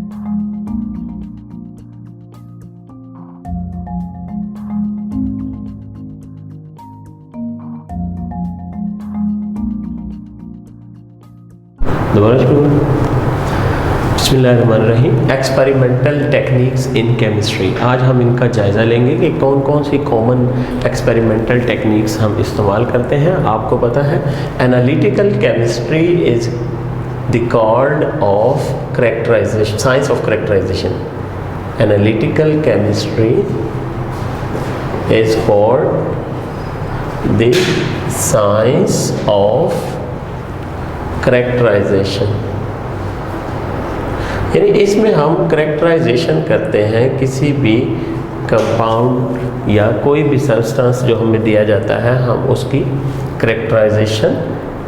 दोबारा शुरू। बिस्मिल्लाहिर्रहमानिर्रहीम। Experimental techniques in chemistry. आज हम इनका जायज़ा लेंगे कि कौन कौन सी कॉमन एक्सपेरिमेंटल टेक्निक्स हम इस्तेमाल करते हैं। आपको पता है analytical chemistry is the called of characterisation, science of characterisation. Analytical chemistry is called the science of characterisation. यानी इसमें हम करेक्टराइजेशन करते हैं किसी भी कंपाउंड या कोई भी सब्सटेंस जो हमें दिया जाता है, हम उसकी करेक्टराइजेशन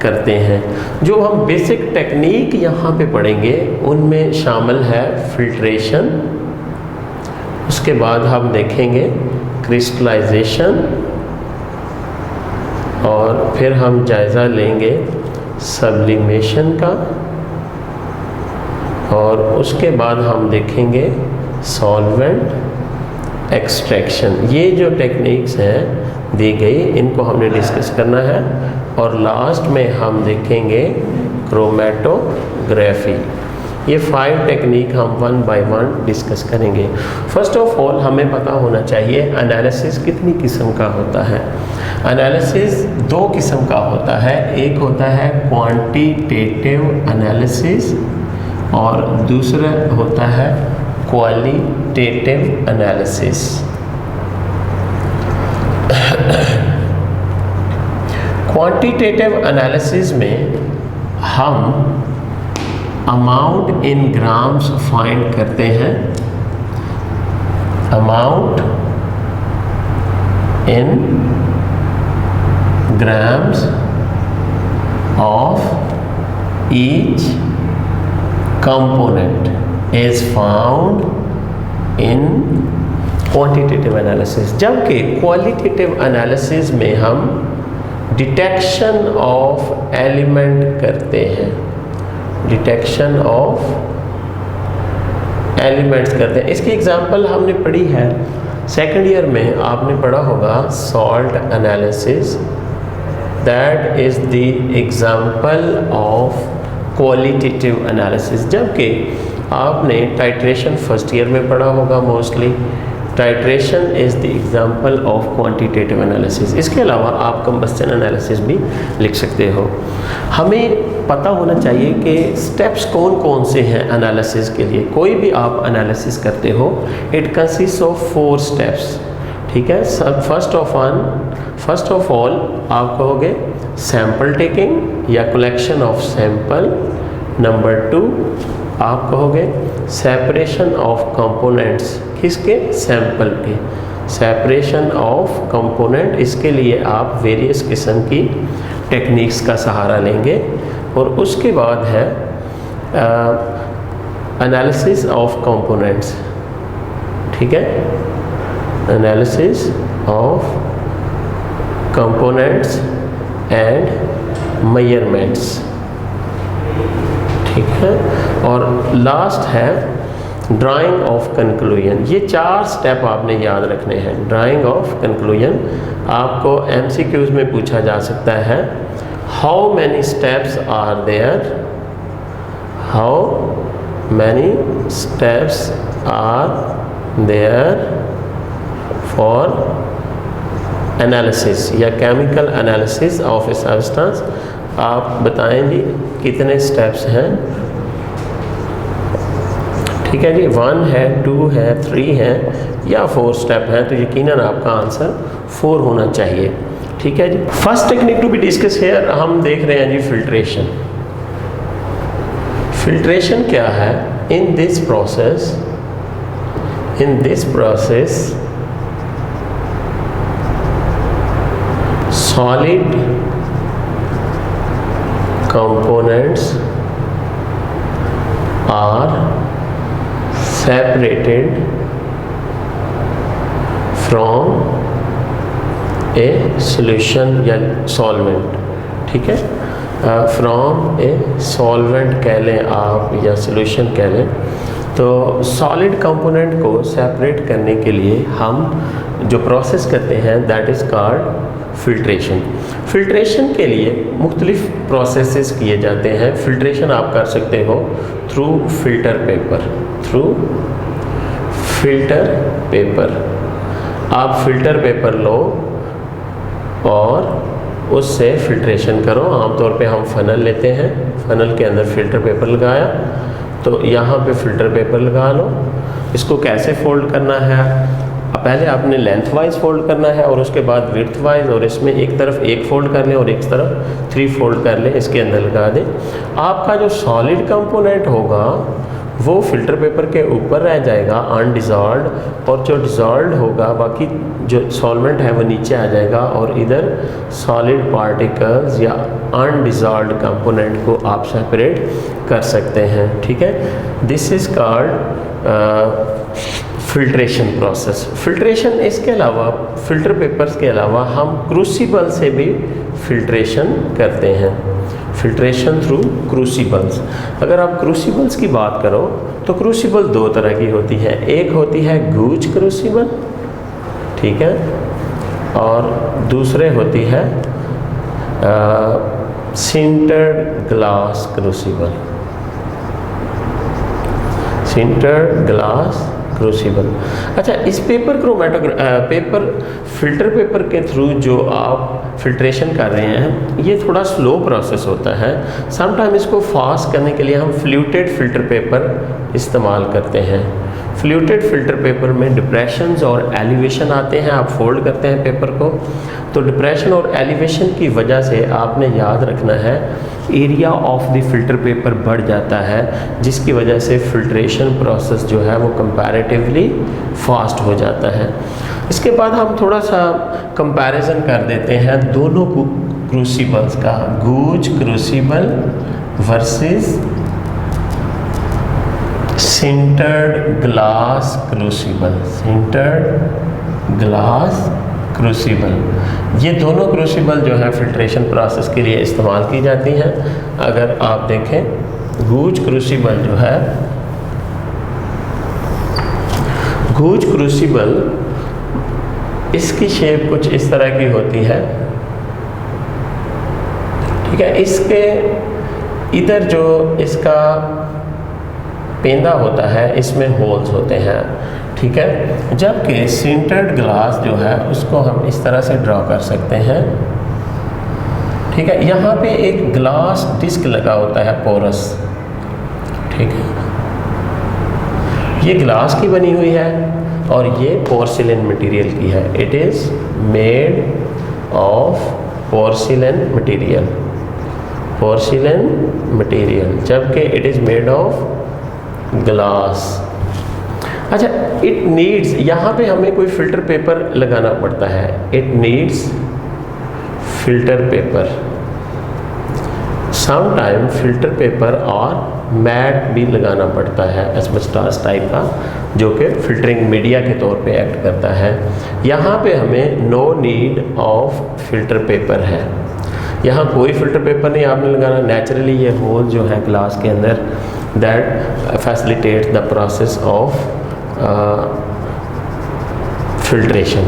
करते हैं। जो हम बेसिक टेक्निक यहाँ पे पढ़ेंगे उनमें शामिल है फिल्ट्रेशन, उसके बाद हम देखेंगे क्रिस्टलाइजेशन, और फिर हम जायज़ा लेंगे सब्लिमेशन का, और उसके बाद हम देखेंगे सॉल्वेंट एक्सट्रैक्शन। ये जो टेक्निक्स हैं दी गई, इनको हमने डिस्कस करना है। और लास्ट में हम देखेंगे क्रोमेटोग्राफी। ये 5 टेक्निक हम 1 बाय 1 डिस्कस करेंगे। फर्स्ट ऑफ ऑल हमें पता होना चाहिए एनालिसिस कितनी किस्म का होता है। एनालिसिस 2 किस्म का होता है। एक होता है क्वांटिटेटिव एनालिसिस और दूसरा होता है क्वालिटेटिव एनालिसिस। क्वांटिटेटिव एनालिसिस में हम अमाउंट इन ग्राम्स फाइंड करते हैं। Amount in grams of each component is found in quantitative analysis. जबकि क्वालिटेटिव एनालिसिस में हम डिटेक्शन ऑफ एलिमेंट करते हैं। डिटेक्शन ऑफ एलिमेंट्स करते हैं। इसकी एग्जांपल हमने पढ़ी है सेकेंड ईयर में, आपने पढ़ा होगा salt analysis. That is the example of qualitative analysis. जबकि आपने टाइट्रेशन फर्स्ट ईयर में पढ़ा होगा mostly. Titration is the example of quantitative analysis. इसके अलावा आप कंबस्शन एनालिसिस भी लिख सकते हो। हमें पता होना चाहिए कि स्टेप्स कौन कौन से हैं एनालिसिस के लिए। कोई भी आप एनालिसिस करते हो, इट कंसिस्ट ऑफ 4 स्टेप्स। ठीक है। सब फर्स्ट ऑफ ऑल आप कहोगे सैंपल टेकिंग या कलेक्शन ऑफ सैंपल। नंबर 2 आप कहोगे सेपरेशन ऑफ कंपोनेंट्स। किसके? सैंपल के। सेपरेशन ऑफ कंपोनेंट, इसके लिए आप वेरियस किस्म की टेक्निक्स का सहारा लेंगे। और उसके बाद है एनालिसिस ऑफ कंपोनेंट्स। ठीक है। Analysis of components and measurements. ठीक है। और लास्ट है ड्राइंग ऑफ कंक्लूजन। ये 4 स्टेप आपने याद रखने हैं। ड्राइंग ऑफ कंक्लूजन आपको MCQs में पूछा जा सकता है। How many steps are there? How many steps are there for analysis या chemical analysis of a substance? आप बताएं जी कितने स्टेप्स हैं। ठीक है जी। 1 है, 2 है, 3 है या 4 स्टेप है, तो यकीनन आपका आंसर 4 होना चाहिए। ठीक है जी। First technique to be discuss here हम देख रहे हैं जी फिल्ट्रेशन। फिल्ट्रेशन क्या है? In this process solid components are separated from a solution या solvent। ठीक है। फ्रॉम ए सॉल्वेंट कह लें आप या सॉल्यूशन कह लें। तो सॉलिड कंपोनेंट को सेपरेट करने के लिए हम जो प्रोसेस करते हैं that is called filtration. Filtration के लिए मुख्तलिफ प्रोसेसेस किए जाते हैं। फिल्ट्रेशन आप कर सकते हो थ्रू फिल्टर पेपर। आप फिल्टर पेपर लो और उससे फिल्ट्रेशन करो। आमतौर पे हम फ़नल लेते हैं, फ़नल के अंदर फ़िल्टर पेपर लगाया, तो यहाँ पे फ़िल्टर पेपर लगा लो। इसको कैसे फ़ोल्ड करना है, पहले आपने लेंथ वाइज फ़ोल्ड करना है और उसके बाद विड्थ वाइज, और इसमें एक तरफ एक फ़ोल्ड कर लें और एक तरफ 3 फोल्ड कर लें, इसके अंदर लगा दें। आपका जो सॉलिड कंपोनेंट होगा वो फ़िल्टर पेपर के ऊपर रह जाएगा अनडिज़ॉल्व्ड, और जो डिज़ॉल्व्ड होगा बाकी जो सॉल्वेंट है वो नीचे आ जाएगा, और इधर सॉलिड पार्टिकल्स या अनडिज़ॉल्व्ड कंपोनेंट को आप सेपरेट कर सकते हैं। ठीक है, this is called filtration process. Filtration इसके अलावा, फ़िल्टर पेपर्स के अलावा हम क्रूसिबल से भी फिल्ट्रेशन करते हैं, फिल्ट्रेशन थ्रू क्रूसिबल्स। अगर आप क्रूसिबल्स की बात करो तो क्रूसिबल 2 तरह की होती है। एक होती है गूज क्रूसिबल, ठीक है, और दूसरे होती है sintered glass crucible, sintered glass crucible. अच्छा, इस पेपर फिल्टर पेपर के थ्रू जो आप फिल्ट्रेशन कर रहे हैं ये थोड़ा स्लो प्रोसेस होता है। समटाइम इसको फास्ट करने के लिए हम फ्लूटेड फ़िल्टर पेपर इस्तेमाल करते हैं। फ्लूटेड फ़िल्टर पेपर में डिप्रेशंस और एलिवेशन आते हैं। आप फोल्ड करते हैं पेपर को, तो डिप्रेशन और एलिवेशन की वजह से आपने याद रखना है area of the filter paper बढ़ जाता है, जिसकी वजह से फ़िल्ट्रेशन प्रोसेस जो है वो कंपैरेटिवली फास्ट हो जाता है। इसके बाद हम थोड़ा सा कंपैरिजन कर देते हैं दोनों क्रूसिबल्स का, Gooch crucible versus sintered glass crucible, sintered glass crucible. ये दोनों क्रूसिबल जो है फिल्ट्रेशन प्रोसेस के लिए इस्तेमाल की जाती हैं। अगर आप देखें गूज क्रूसिबल जो है, गूज क्रूसिबल इसकी शेप कुछ इस तरह की होती है, ठीक है। इसके इधर जो इसका पेंदा होता है इसमें होल्स होते हैं, ठीक है। जबकि सिंटर्ड ग्लास जो है उसको हम इस तरह से ड्रॉ कर सकते हैं, ठीक है। यहाँ पे एक ग्लास डिस्क लगा होता है पोरस, ठीक है। ये ग्लास की बनी हुई है और ये पोर्सिलेन मटेरियल की है। It is made of porcelain material, porcelain material, जबकि it is made of glass. अच्छा, इट नीड्स, यहाँ पे हमें कोई फ़िल्टर पेपर लगाना पड़ता है। It needs filter paper, some time filter paper और मैट भी लगाना पड़ता है एस्बेस्टॉस टाइप का, जो कि फ़िल्टरिंग मीडिया के तौर पे एक्ट करता है। यहाँ पे हमें no need of filter paper है, यहाँ कोई फ़िल्टर पेपर नहीं आपने लगाना। नेचुरली ये होल जो है ग्लास के अंदर that facilitates the process of filtration.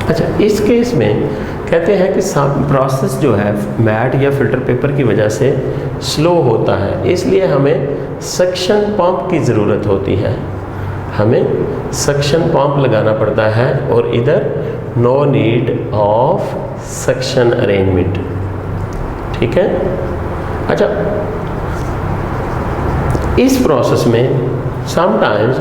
अच्छा, इस केस में कहते हैं कि प्रोसेस जो है मैट या फ़िल्टर पेपर की वजह से स्लो होता है, इसलिए हमें सक्शन पंप की ज़रूरत होती है, हमें सक्शन पंप लगाना पड़ता है। और इधर no need of suction arrangement, ठीक है। अच्छा, इस प्रोसेस में समटाइम्स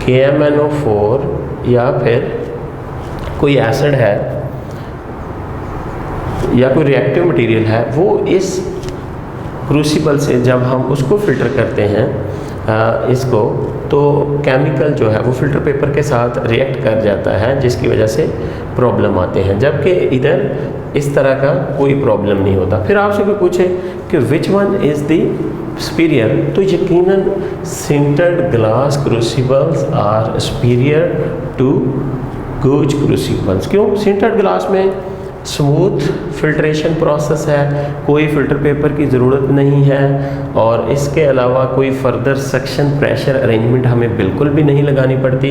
KMnO4 या फिर कोई एसिड है या कोई रिएक्टिव मटेरियल है, वो इस क्रूसिबल से जब हम उसको फ़िल्टर करते हैं इसको, तो केमिकल जो है वो फ़िल्टर पेपर के साथ रिएक्ट कर जाता है, जिसकी वजह से प्रॉब्लम आते हैं। जबकि इधर इस तरह का कोई प्रॉब्लम नहीं होता। फिर आपसे कोई पूछे कि which one is the superior, तो यकीनन sintered glass crucibles are superior to Gooch crucibles. क्यों? सिंटर्ड ग्लास में स्मूथ फिल्ट्रेशन प्रोसेस है, कोई फ़िल्टर पेपर की ज़रूरत नहीं है, और इसके अलावा कोई फर्दर सक्शन प्रेशर अरेंजमेंट हमें बिल्कुल भी नहीं लगानी पड़ती।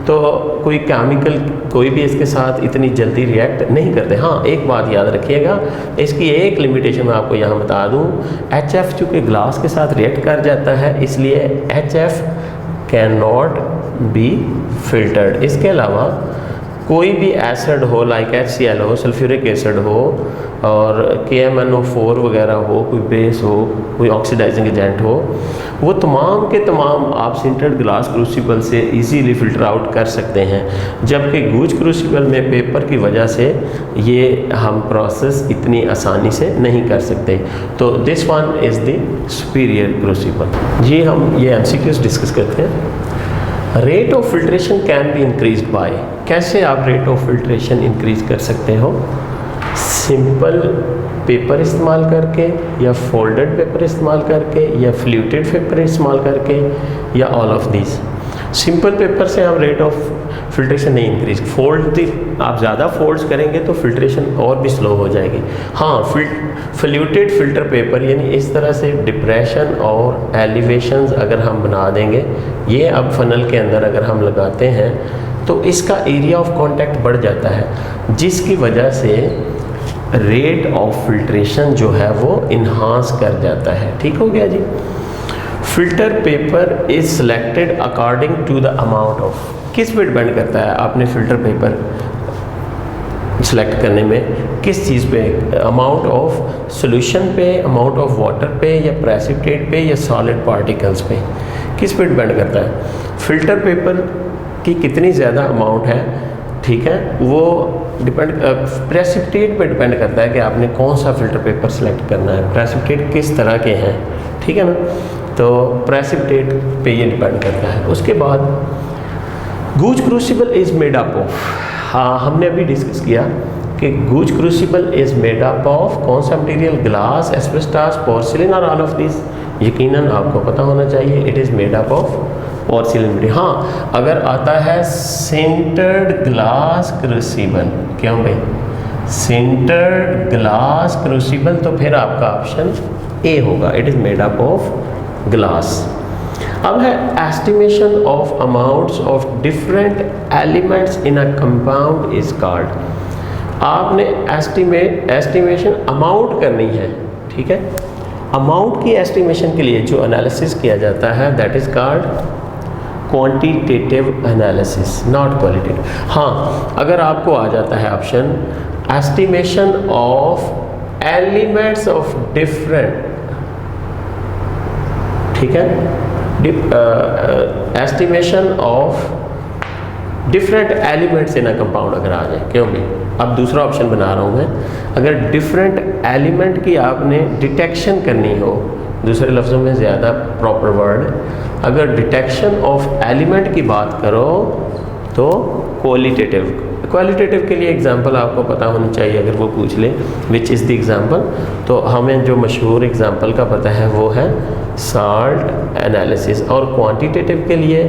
तो कोई केमिकल कोई भी इसके साथ इतनी जल्दी रिएक्ट नहीं करते। हाँ, एक बात याद रखिएगा, इसकी एक लिमिटेशन मैं आपको यहाँ बता दूँ, HF चूँकि ग्लास के साथ रिएक्ट कर जाता है, इसलिए HF can not be filtered. इसके अलावा कोई भी एसिड हो, लाइक HCl हो, सल्फ्यूरिक एसिड हो, और KMnO4 वगैरह हो, कोई बेस हो, कोई ऑक्सीडाइजिंग एजेंट हो, वो तमाम के तमाम आप सिंटर्ड ग्लास क्रूसिबल से इजीली फ़िल्टर आउट कर सकते हैं, जबकि गूज क्रूसिबल में पेपर की वजह से ये हम प्रोसेस इतनी आसानी से नहीं कर सकते। तो this one is the superior crucible. जी, हम ये MCQs डिस्कस करते हैं। Rate of filtration can be increase by, कैसे आप रेट ऑफ फिल्ट्रेशन इंक्रीज कर सकते हो? सिंपल पेपर इस्तेमाल करके, या फोल्डेड पेपर इस्तेमाल करके, या फ्लूटेड पेपर इस्तेमाल करके, या all of these. Simple paper से हम रेट ऑफ फिल्ट्रेशन नहीं इंक्रीज, आप ज़्यादा फोल्ड्स करेंगे तो फिल्ट्रेशन और भी स्लो हो जाएगी। हाँ, फ्लूटेड फिल्टर पेपर यानी इस तरह से डिप्रेशन और एलिवेशंस अगर हम बना देंगे, ये अब फनल के अंदर अगर हम लगाते हैं तो इसका एरिया ऑफ कांटेक्ट बढ़ जाता है, जिसकी वजह से रेट ऑफ फिल्ट्रेशन जो है वो इन्हांस कर जाता है। ठीक हो गया जी। Filter paper is selected according to the amount of, किस पे डिपेंड करता है आपने फ़िल्टर पेपर सेलेक्ट करने में, किस चीज़ पे? अमाउंट ऑफ सॉल्यूशन पे, अमाउंट ऑफ वाटर पे, या प्रेसिपिटेट पे, या सॉलिड पार्टिकल्स पे, किस पे डिपेंड करता है? फ़िल्टर पेपर की कितनी ज़्यादा अमाउंट है, ठीक है, वो डिपेंड प्रेसिपिटेट पे डिपेंड करता है कि आपने कौन सा फ़िल्टर पेपर सेलेक्ट करना है, प्रेसिपिटेट किस तरह के हैं, ठीक है ना। तो प्रेसिपिटेट पे ये डिपेंड करता है। उसके बाद Gooch crucible is made up of, हाँ हमने अभी डिस्कस किया कि Gooch crucible is made up of कौन सा मटेरियल? ग्लास, एस्बेस्टॉस, पोर्सिलिन और ऑल ऑफ दिस यकीनन आपको पता होना चाहिए। It is made up of porcelain material. हाँ, अगर आता है सिंटर्ड ग्लास क्रूसिबल, क्यों भाई? सिंटर्ड ग्लास क्रूसिबल, तो फिर आपका ऑप्शन ए होगा, it is made up of glass. अब है estimation of amounts of different elements in a compound is called. आपने एस्टिमेशन अमाउंट करनी है, ठीक है। अमाउंट की एस्टिमेशन के लिए जो एनालिसिस किया जाता है that is called quantitative analysis, not qualitative. हाँ, अगर आपको आ जाता है option estimation of elements of different, ठीक है, estimation of different elements in a compound अगर आ जाए, क्यों भी अब दूसरा ऑप्शन बना रहा हूँ मैं, अगर डिफरेंट एलिमेंट की आपने डिटेक्शन करनी हो, दूसरे लफ्ज़ों में ज़्यादा प्रॉपर वर्ड, अगर डिटेक्शन ऑफ एलिमेंट की बात करो तो क्वालिटेटिव। क्वालिटेटिव के लिए एग्जांपल आपको पता होनी चाहिए, अगर वो पूछ ले विच इज़ द एग्जांपल, तो हमें जो मशहूर एग्जांपल का पता है वो है साल्ट एनालिसिस। और क्वांटिटेटिव के लिए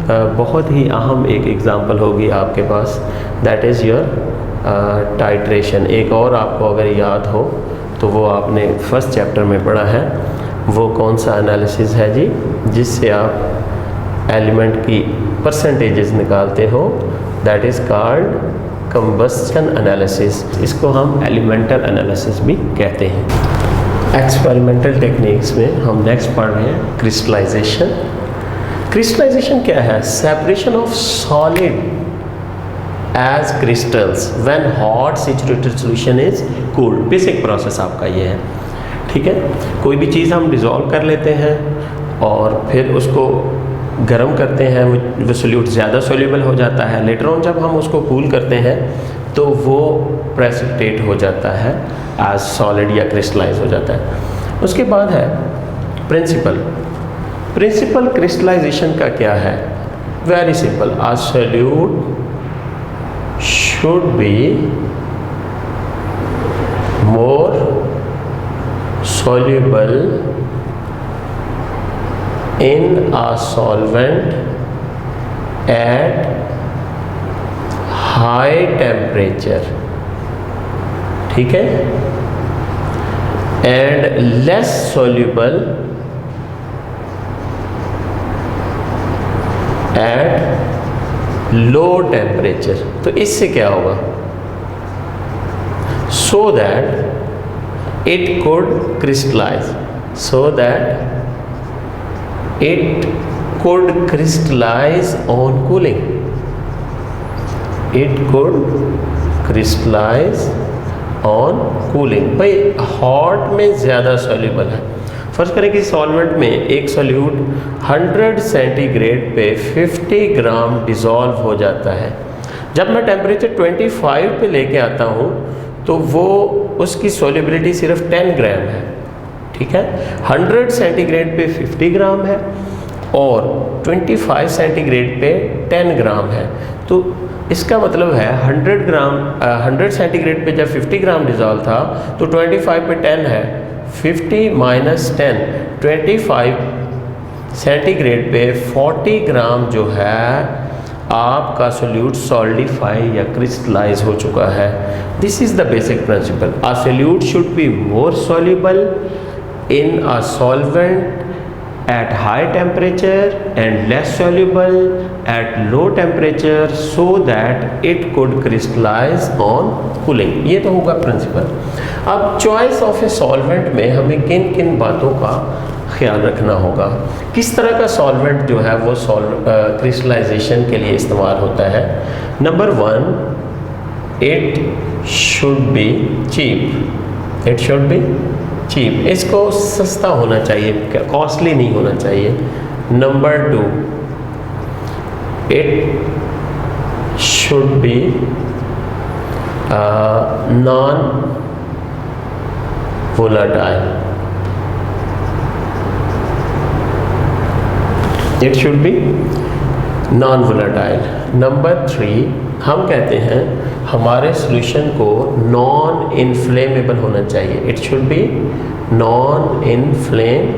बहुत ही अहम एक एग्जांपल होगी आपके पास, दैट इज़ योर टाइट्रेशन। एक और आपको अगर याद हो तो वो आपने फर्स्ट चैप्टर में पढ़ा है, वो कौन सा एनालिसिस है जी, जिससे आप एलिमेंट की परसेंटेजेस निकालते हो, that is called combustion analysis. इसको हम एलिमेंटल एनालिसिस भी कहते हैं। एक्सपेरिमेंटल टेक्निक्स में हम नेक्स्ट पढ़ रहे हैं क्रिस्टलाइजेशन। क्रिस्टलाइजेशन क्या है? Separation of solid as crystals when hot saturated solution is cooled. Basic process आपका ये है, ठीक है। कोई भी चीज़ हम डिज़ोल्व कर लेते हैं और फिर उसको गर्म करते हैं, वो सोल्यूट ज़्यादा सोल्यूबल हो जाता है। लेटर ऑन जब हम उसको कूल करते हैं तो वो प्रेसिपिटेट हो जाता है एज सॉलिड या क्रिस्टलाइज हो जाता है। उसके बाद है प्रिंसिपल क्रिस्टलाइजेशन का क्या है? Very simple, a solute should be more soluble in a solvent at high temperature ठीक है, and less soluble at low temperature. तो इससे क्या होगा, so that it could crystallise, so that it could crystallize on cooling, it could crystallize on cooling। भाई hot में ज़्यादा soluble है। फर्स्ट करें कि सॉल्वेंट में एक सॉल्यूट 100 सेंटीग्रेड पे 50 ग्राम डिज़ोल्व हो जाता है। जब मैं टेम्परेचर 25 पे लेके आता हूँ तो वो उसकी सॉल्युबिलिटी सिर्फ 10 ग्राम है, ठीक है। 100 सेंटीग्रेड पे 50 ग्राम है और 25 सेंटीग्रेड पे 10 ग्राम है। तो इसका मतलब है 100 सेंटीग्रेड पे जब 50 ग्राम डिज़ोल्व था तो 25 पे 10 है, 50 माइनस 10, 25 सेंटीग्रेड पे 40 ग्राम जो है आपका सोल्यूट सॉलिडिफाई या क्रिस्टलाइज हो चुका है। This is the basic principle. A solute should be more soluble in a solvent at high temperature and less soluble at low temperature so that it could crystallize on cooling। ये तो होगा principal. अब choice of a solvent में हमें किन किन बातों का ख्याल रखना होगा, किस तरह का सॉल्वेंट जो है वो क्रिस्टलाइजेशन के लिए इस्तेमाल होता है। Number 1, it should be cheap, it should be cheap, इसको सस्ता होना चाहिए, कॉस्टली नहीं होना चाहिए। Number 2, it should be non volatile, it should be non volatile. Number 3, हम कहते हैं हमारे सॉल्यूशन को नॉन इनफ्लेमेबल होना चाहिए, it should be non inflammable.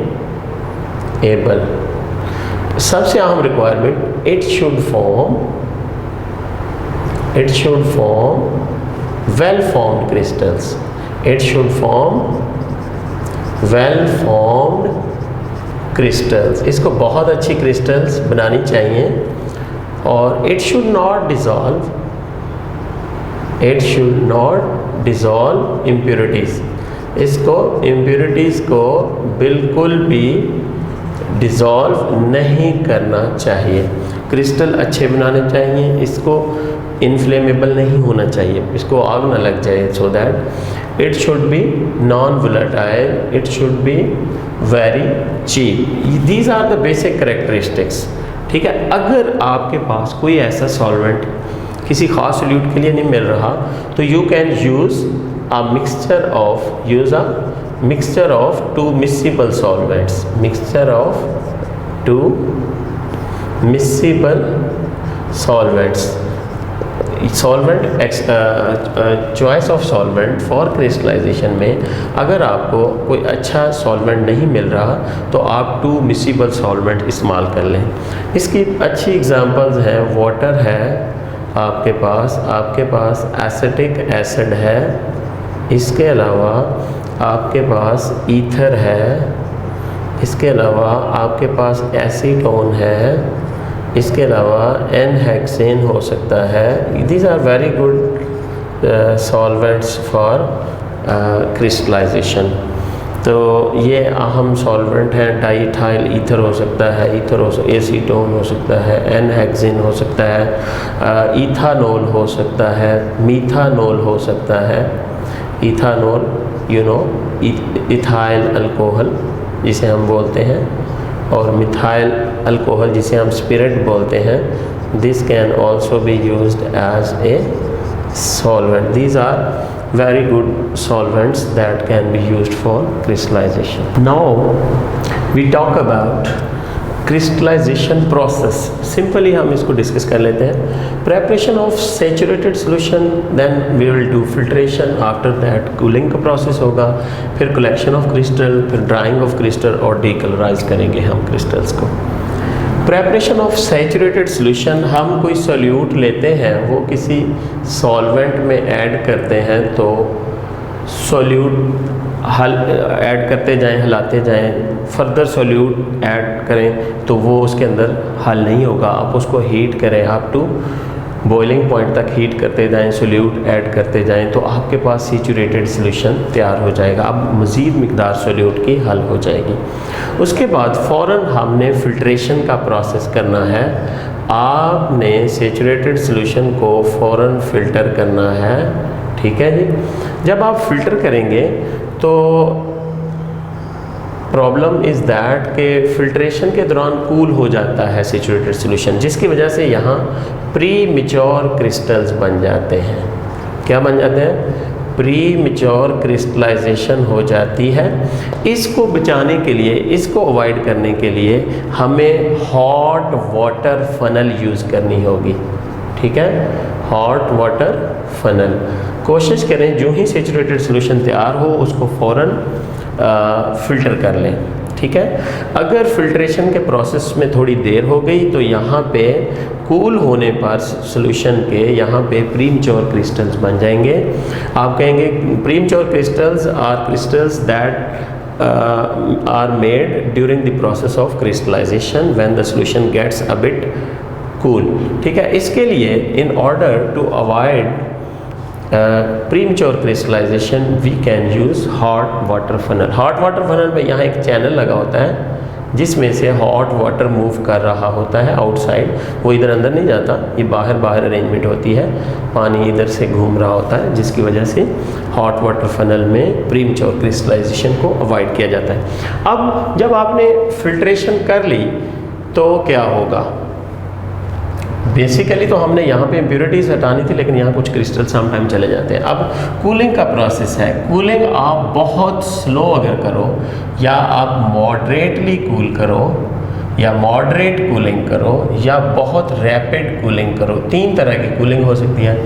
सबसे अहम requirement, it should form well formed crystals, it should form well formed crystals, इसको बहुत अच्छी क्रिस्टल्स बनानी चाहिए। और it should not dissolve, it should not dissolve impurities, इसको इम्प्योरिटीज़ को बिल्कुल भी डिज़ोल्व नहीं करना चाहिए। क्रिस्टल अच्छे बनाने चाहिए, इसको इनफ्लेमेबल नहीं होना चाहिए, इसको आग ना लग जाए। So that it should be non volatile, it should be very cheap. These are the basic characteristics, ठीक है। अगर आपके पास कोई ऐसा सॉल्वेंट किसी खास सोल्यूट के लिए नहीं मिल रहा तो you can use a mixture of two miscible solvents, mixture of two miscible solvents. Solvent choice of solvent for crystallisation में अगर आपको कोई अच्छा सॉल्वेंट नहीं मिल रहा तो आप 2 मिक्सिबल सॉल्वेंट इस्तेमाल कर लें। इसकी अच्छी एग्जांपल्स हैं, वाटर है आपके पास एसिटिक एसिड है, इसके अलावा आपके पास ईथर है, इसके अलावा आपके पास एसीटोन है, इसके अलावा एन-हेक्सेन हो सकता है। These are very good solvents for crystallisation. तो ये अहम सॉल्वेंट हैं। डाईथाइल ईथर हो सकता है, एसीटोन हो सकता है, एन-हेक्सेन हो सकता है, इथानॉल हो सकता है, मीथानॉल हो सकता है। इथानॉल इथाइल अल्कोहल जिसे हम बोलते हैं, और मिथाइल अल्कोहल जिसे हम स्पिरिट बोलते हैं। This can also be used as a solvent. These are very good solvents that can be used for crystallization. Now we talk about crystallization process. Simply हम इसको डिस्कस कर लेते हैं। Preparation of saturated solution, then we will do filtration. After that cooling का process होगा, फिर collection of crystal, फिर drying of crystal और decolorize करेंगे हम crystals को। प्रेपरेशन ऑफ सैचुरेटेड सोल्यूशन, हम कोई सोल्यूट लेते हैं, वो किसी सॉल्वेंट में ऐड करते हैं तो सॉल्यूट ऐड करते जाएं, हिलाते जाएं, फर्दर सॉल्यूट ऐड करें तो वो उसके अंदर हल नहीं होगा। आप उसको हीट करें, आप टू बॉइलिंग पॉइंट तक हीट करते जाएं, सॉल्यूट ऐड करते जाएं, तो आपके पास सैचुरेटेड सॉल्यूशन तैयार हो जाएगा। अब मज़ीद मिकदार सॉल्यूट की हल हो जाएगी। उसके बाद फ़ौरन हमने फ़िल्ट्रेशन का प्रोसेस करना है। आपने सैचुरेटेड सॉल्यूशन को फ़ौरन फ़िल्टर करना है, ठीक है जी। जब आप फ़िल्टर करेंगे तो प्रॉब्लम इज़ दैट के फ़िल्ट्रेशन के दौरान कूल हो जाता है सैचुरेटेड सॉल्यूशन, जिसकी वजह से यहाँ प्री मैच्योर क्रिस्टल्स बन जाते हैं। क्या बन जाते हैं? प्री मैच्योर क्रिस्टलाइजेशन हो जाती है। इसको बचाने के लिए, इसको अवॉइड करने के लिए हमें हॉट वाटर फनल यूज़ करनी होगी, ठीक है। हॉट वाटर फनल कोशिश करें जो ही सैचुरेटेड सॉल्यूशन तैयार हो उसको फ़ौरन फ़िल्टर कर लें, ठीक है। अगर फ़िल्ट्रेशन के प्रोसेस में थोड़ी देर हो गई तो यहाँ पे कूल होने पर सॉल्यूशन के यहाँ पे प्रीमैच्योर क्रिस्टल्स बन जाएंगे। आप कहेंगे premature crystals are crystals that are made during the process of crystallisation when the solution gets a bit cool, ठीक है। इसके लिए in order to avoid premature crystallisation we can use hot water funnel. Hot water funnel में यहाँ एक channel लगा होता है जिसमें से हॉट वाटर मूव कर रहा होता है आउटसाइड, वो इधर अंदर नहीं जाता, ये बाहर बाहर अरेंजमेंट होती है, पानी इधर से घूम रहा होता है, जिसकी वजह से हॉट वाटर फनल में प्रीमैच्योर क्रिस्टलाइजेशन को अवॉइड किया जाता है। अब जब आपने फ़िल्ट्रेशन कर ली तो क्या होगा? बेसिकली तो हमने यहाँ पे इम्प्योरिटीज़ हटानी थी, लेकिन यहाँ कुछ क्रिस्टल समटाइम चले जाते हैं। अब कूलिंग का प्रोसेस है। कूलिंग आप बहुत स्लो अगर करो या आप मॉडरेटली कूल करो या मॉडरेट कूलिंग करो या बहुत रैपिड कूलिंग करो, 3 तरह की कूलिंग हो सकती है।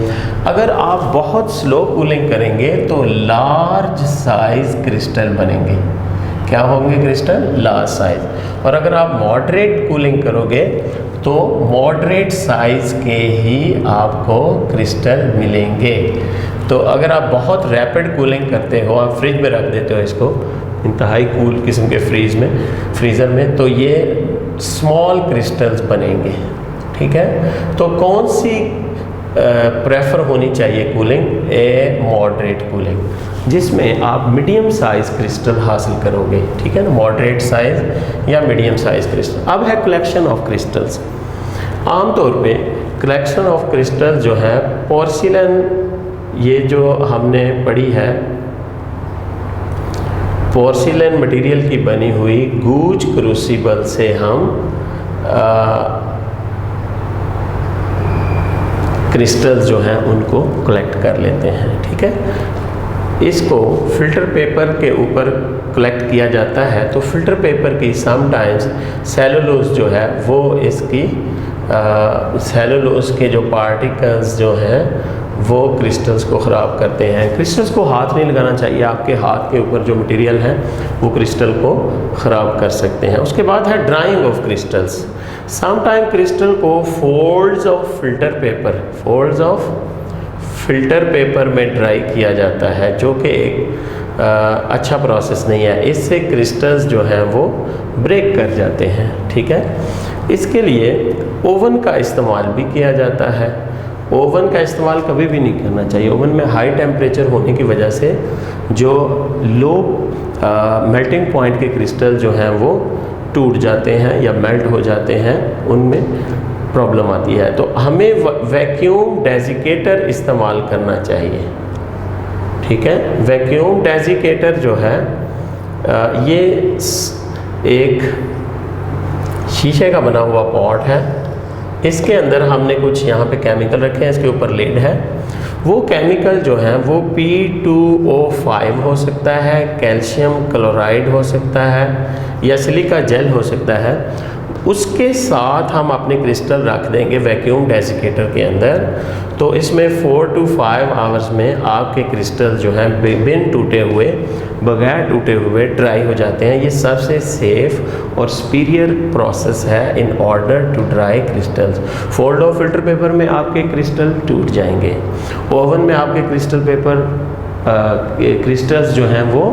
अगर आप बहुत स्लो कूलिंग करेंगे तो लार्ज साइज़ क्रिस्टल बनेंगे। क्या होंगे? Crystal large size. और अगर आप मॉडरेट कूलिंग करोगे तो मॉडरेट साइज़ के ही आपको क्रिस्टल मिलेंगे। तो अगर आप बहुत रैपिड कूलिंग करते हो, आप फ्रिज में रख देते हो इसको इंतहाई कूल किस्म के फ्रीज़र में, तो ये स्मॉल क्रिस्टल्स बनेंगे, ठीक है। तो कौन सी प्रेफर होनी चाहिए कूलिंग? ए मॉडरेट कूलिंग, जिसमें आप मीडियम साइज़ क्रिस्टल हासिल करोगे, ठीक है ना। मॉडरेट साइज़ या मीडियम साइज़ क्रिस्टल। अब है कलेक्शन ऑफ क्रिस्टल्स। आमतौर पे कलेक्शन ऑफ क्रिस्टल जो है पोर्सिलन, ये जो हमने पढ़ी है, पोर्सिलन मटेरियल की बनी हुई गूज क्रूसिबल से हम क्रिस्टल्स जो हैं उनको कलेक्ट कर लेते हैं, ठीक है। इसको फ़िल्टर पेपर के ऊपर कलेक्ट किया जाता है। तो फ़िल्टर पेपर की समटाइम्स सेलुलोज जो है वो इसकी सेलुलोज के जो पार्टिकल्स जो हैं वो क्रिस्टल्स को ख़राब करते हैं। क्रिस्टल्स को हाथ नहीं लगाना चाहिए, आपके हाथ के ऊपर जो मटेरियल है वो क्रिस्टल को ख़राब कर सकते हैं। उसके बाद है drying of crystals. Sometime crystal को फोल्ड्स ऑफ फ़िल्टर पेपर में ड्राई किया जाता है, जो कि एक अच्छा प्रोसेस नहीं है। इससे क्रिस्टल्स जो हैं वो ब्रेक कर जाते हैं, ठीक है। इसके लिए ओवन का इस्तेमाल भी किया जाता है। ओवन का इस्तेमाल कभी भी नहीं करना चाहिए। ओवन में हाई टेम्परेचर होने की वजह से जो लो मेल्टिंग पॉइंट के क्रिस्टल जो हैं वो टूट जाते हैं या मेल्ट हो जाते हैं, उनमें प्रॉब्लम आती है। तो हमें वैक्यूम डेजिकेटर इस्तेमाल करना चाहिए, ठीक है। वैक्यूम डेजिकेटर जो है ये एक शीशे का बना हुआ पॉट है। इसके अंदर हमने कुछ यहाँ पे केमिकल रखे हैं, इसके ऊपर लिड है। वो केमिकल जो है वो P2O5 हो सकता है, कैल्शियम क्लोराइड हो सकता है या सिलिका जेल हो सकता है। उसके साथ हम अपने क्रिस्टल रख देंगे वैक्यूम डेसिकेटर के अंदर, तो इसमें 4 to 5 आवर्स में आपके क्रिस्टल जो हैं बिन टूटे हुए, बगैर टूटे हुए ड्राई हो जाते हैं। ये सबसे सेफ़ और सुपीरियर प्रोसेस है in order to dry crystals. Fold of filter paper में आपके क्रिस्टल टूट जाएंगे, ओवन में आपके क्रिस्टल पेपर क्रिस्टल्स जो हैं वो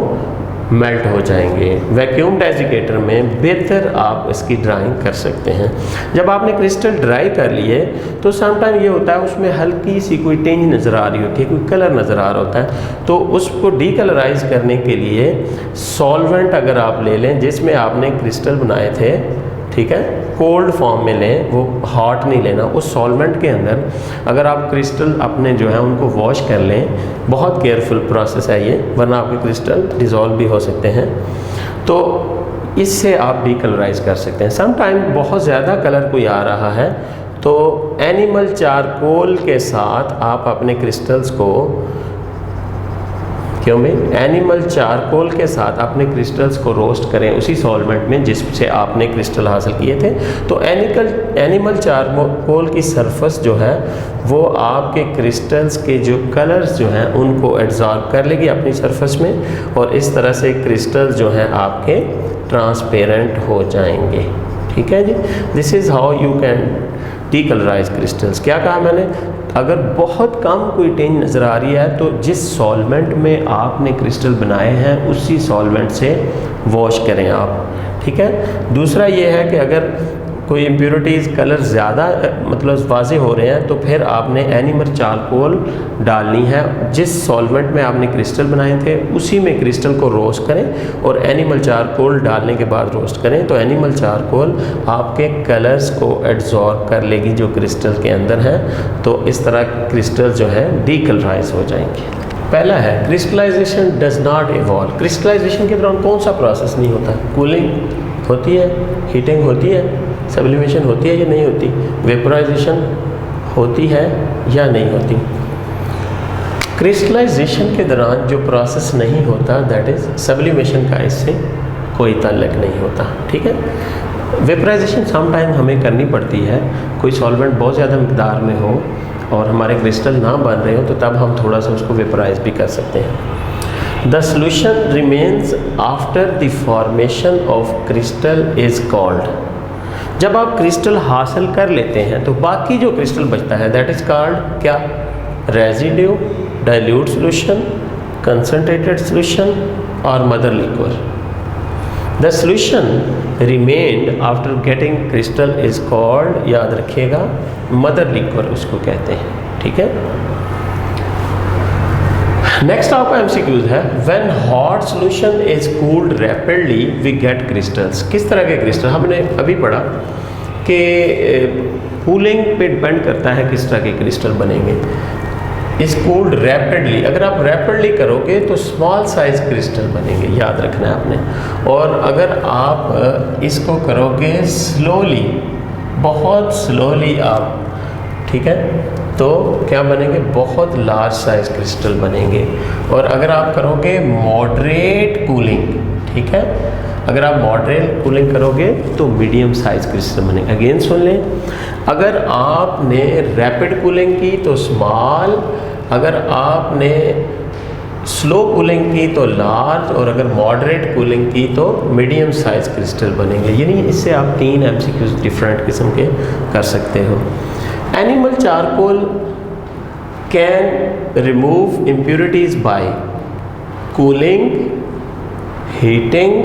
मेल्ट हो जाएंगे। वैक्यूम डेसिकेटर में बेहतर आप इसकी ड्राइंग कर सकते हैं। जब आपने क्रिस्टल ड्राई कर लिए तो समटाइम ये होता है उसमें हल्की सी कोई टेंज नज़र आ रही होती है, कोई कलर नज़र आ रहा होता है, तो उसको डीकलराइज करने के लिए सॉल्वेंट अगर आप ले लें जिसमें आपने क्रिस्टल बनाए थे, ठीक है, कोल्ड फॉर्म में लें, वो हॉट नहीं लेना। उस सॉल्वेंट के अंदर अगर आप क्रिस्टल अपने जो है उनको वॉश कर लें, बहुत केयरफुल प्रोसेस है ये, वरना आपके क्रिस्टल डिज़ोल्व भी हो सकते हैं, तो इससे आप डीकलराइज कर सकते हैं। सम टाइम बहुत ज़्यादा कलर कोई आ रहा है तो एनिमल चारकोल के साथ आप अपने क्रिस्टल्स को एनिमल चारकोल के साथ अपने क्रिस्टल्स को रोस्ट करें उसी सॉल्वेंट में जिससे आपने क्रिस्टल हासिल किए थे, तो एनिमल चारकोल की सरफेस जो है वो आपके क्रिस्टल्स के जो कलर्स जो हैं उनको एब्जॉर्ब कर लेगी अपनी सरफेस में, और इस तरह से क्रिस्टल्स जो हैं आपके ट्रांसपेरेंट हो जाएंगे। ठीक है जी, this is how you can decolorise crystals. क्या कहा मैंने, अगर बहुत कम कोई टेंज नज़र आ रही है तो जिस सॉल्वेंट में आपने क्रिस्टल बनाए हैं उसी सॉल्वेंट से वॉश करें आप। ठीक है, दूसरा ये है कि अगर कोई इम्प्योरिटीज़ कलर ज़्यादा मतलब वाज़े हो रहे हैं तो फिर आपने एनिमल चारकोल डालनी है, जिस सॉल्वेंट में आपने क्रिस्टल बनाए थे उसी में क्रिस्टल को रोस्ट करें और एनिमल चारकोल डालने के बाद रोस्ट करें, तो एनिमल चारकोल आपके कलर्स को एब्जॉर्ब कर लेगी जो क्रिस्टल के अंदर है, तो इस तरह क्रिस्टल जो है डीकलराइज हो जाएंगे। पहला है crystallisation does not evolve. Crystallisation के दौरान कौन सा प्रोसेस नहीं होता? कूलिंग होती है, हीटिंग होती है, सब्लिमेशन होती है या नहीं होती, वेपोराइजेशन होती है या नहीं होती। क्रिस्टलाइजेशन के दौरान जो प्रोसेस नहीं होता दैट इज़ सब्लिमेशन का इससे कोई ताल्लुक नहीं होता। ठीक है, वेपोराइजेशन सम टाइम हमें करनी पड़ती है, कोई सॉल्वेंट बहुत ज़्यादा मकदार में हो और हमारे क्रिस्टल ना बन रहे हो तो तब हम थोड़ा सा उसको वेपोराइज भी कर सकते हैं। The solution remains after the formation of crystal is called. जब आप क्रिस्टल हासिल कर लेते हैं तो बाकी जो क्रिस्टल बचता है दैट इज़ कॉल्ड क्या? Residue, dilute solution, concentrated solution और mother liquid. The solution remained after getting crystal is called, याद रखिएगा, मदर लिक्विड उसको कहते हैं। ठीक है, नेक्स्ट आपका एमसीक्यूज है, when hot solution is cooled rapidly we get crystals. किस तरह के क्रिस्टल? हमने अभी पढ़ा कि कूलिंग पे डिपेंड करता है किस तरह के क्रिस्टल बनेंगे। इज कूल्ड रैपिडली, अगर आप रैपिडली करोगे तो स्मॉल साइज क्रिस्टल बनेंगे, याद रखना है आपने। और अगर आप इसको करोगे स्लोली, बहुत स्लोली आप, ठीक है, तो क्या बनेंगे? बहुत लार्ज साइज क्रिस्टल बनेंगे। और अगर आप करोगे मॉडरेट कूलिंग, ठीक है, अगर आप मॉडरेट कूलिंग करोगे तो मीडियम साइज क्रिस्टल बनेंगे। अगेन सुन लें, अगर आपने रैपिड कूलिंग की तो स्मॉल, अगर आपने स्लो कूलिंग की तो लार्ज, और अगर मॉडरेट कूलिंग की तो मीडियम साइज क्रिस्टल बनेंगे। यानी इससे आप 3 एमसीक्यूज डिफरेंट किस्म के कर सकते हो। Animal charcoal can remove impurities by cooling, heating,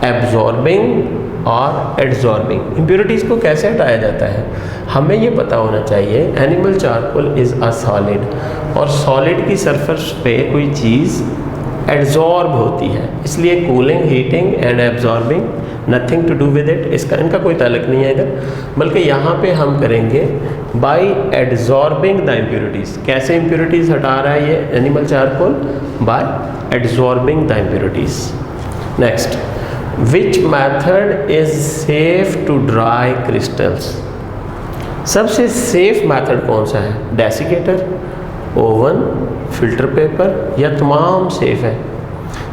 absorbing और एडजॉर्बिंग। इम्प्योरिटीज़ को कैसे हटाया जाता है हमें ये पता होना चाहिए। Animal charcoal is a solid, और सॉलिड की सरफेस पे कोई चीज़ एड्जॉर्ब होती है, इसलिए cooling, heating and absorbing nothing to do with it, इनका कोई ताल्लुक नहीं है इधर, बल्कि यहाँ पे हम करेंगे बाय एड्जॉर्बिंग द इम्प्योरिटीज़। कैसे इम्प्योरिटीज़ हटा रहा है ये animal charcoal? By adsorbing the impurities. Next, which method is safe to dry crystals? सबसे सेफ मेथड कौन सा है? डेसिकेटर, ओवन, फिल्टर पेपर, या तमाम सेफ है?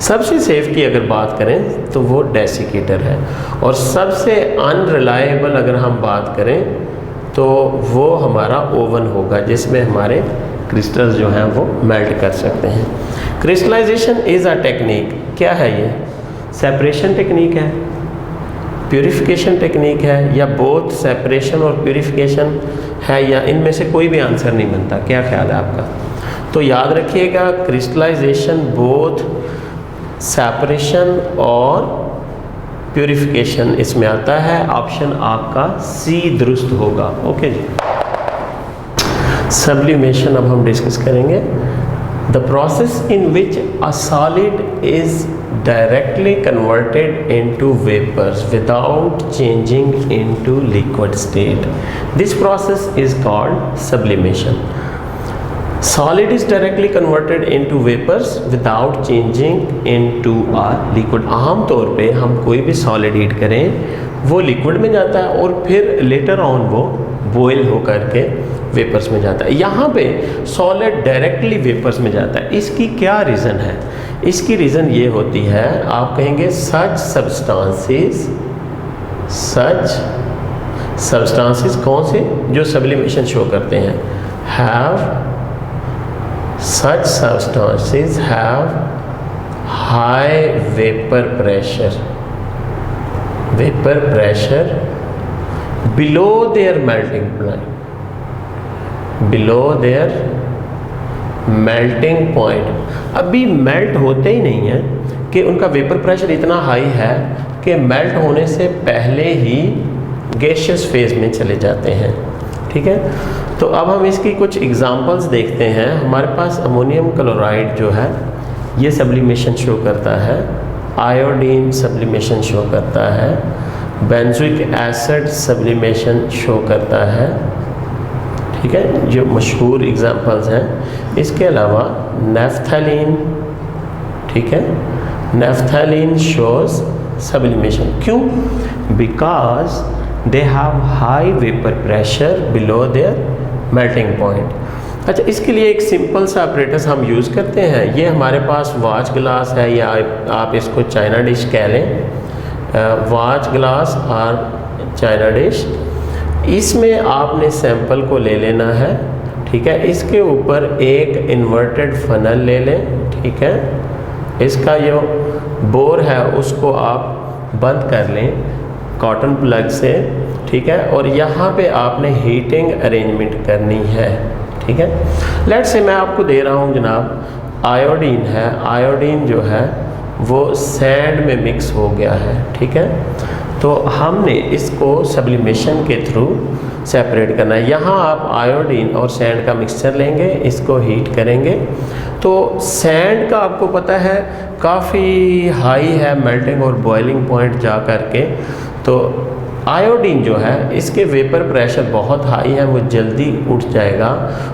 सबसे सेफ की अगर बात करें तो वो डेसिकेटर है, और सबसे अनरिलायबल अगर हम बात करें तो वो हमारा ओवन होगा जिसमें हमारे क्रिस्टल्स जो हैं वो मेल्ट कर सकते हैं। क्रिस्टलाइजेशन इज़ अ टेक्निक, क्या है ये? सेपरेशन टेक्निक है, प्यूरिफिकेशन टेक्निक है, या बोथ सेपरेशन और प्यूरिफिकेशन है, या इनमें से कोई भी आंसर नहीं बनता? क्या ख्याल है आपका? तो याद रखिएगा क्रिस्टलाइजेशन बोथ सेपरेशन और प्यूरिफिकेशन इसमें आता है। ऑप्शन आपका सी दुरुस्त होगा। ओके जी। सब्लिमेशन अब हम डिस्कस करेंगे। The process in which a solid is directly converted into vapors without changing into liquid state. This process is called sublimation. Solid is directly converted into vapors without changing into a liquid. आम तौर पे हम कोई भी solid heat करें वो liquid में जाता है और फिर लेटर ऑन वो बॉयल होकर के वेपर्स में जाता है। यहाँ पे सॉलिड डायरेक्टली वेपर्स में जाता है। इसकी क्या रीज़न है? इसकी रीज़न ये होती है, आप कहेंगे सच सब्सटेंसेस कौन से जो सब्लिमेशन शो करते हैं, such substances have high vapor pressure below their melting point. अभी मेल्ट होते ही नहीं है कि उनका वेपर प्रेशर इतना हाई है कि मेल्ट होने से पहले ही गैसियस फेज में चले जाते हैं। ठीक है, तो अब हम इसकी कुछ एग्जांपल्स देखते हैं। हमारे पास अमोनियम क्लोराइड जो है ये सब्लिमेशन शो करता है, आयोडीन सब्लिमेशन शो करता है, बेंजोइक एसिड सब्लिमेशन शो करता है। ठीक है, जो मशहूर एग्जांपल्स हैं। इसके अलावा नेफ्थलीन, ठीक है, नेफ्थलीन शोज सब्लिमेशन। क्यों? Because they have high vapour pressure below their melting point. अच्छा, इसके लिए एक सिंपल सा ऑपरेटर्स हम यूज़ करते हैं। ये हमारे पास वॉच ग्लास है या आप इसको चाइना डिश कह लें, वॉच ग्लास और चाइना डिश। इसमें आपने सैंपल को ले लेना है। ठीक है, इसके ऊपर एक इन्वर्टेड फनल ले लें। ठीक है, इसका जो बोर है उसको आप बंद कर लें कॉटन प्लग से। ठीक है, और यहाँ पे आपने हीटिंग अरेंजमेंट करनी है। ठीक है, लेट्स से मैं आपको दे रहा हूँ जनाब आयोडीन है, आयोडीन जो है वो सैंड में मिक्स हो गया है। ठीक है, तो हमने इसको सब्लिमेशन के थ्रू सेपरेट करना है। यहाँ आप आयोडीन और सैंड का मिक्सचर लेंगे, इसको हीट करेंगे। तो सैंड का आपको पता है काफ़ी हाई है मेल्टिंग और बॉइलिंग पॉइंट जा कर के, तो आयोडीन जो है इसके वेपर प्रेशर बहुत हाई है, वो जल्दी उठ जाएगा।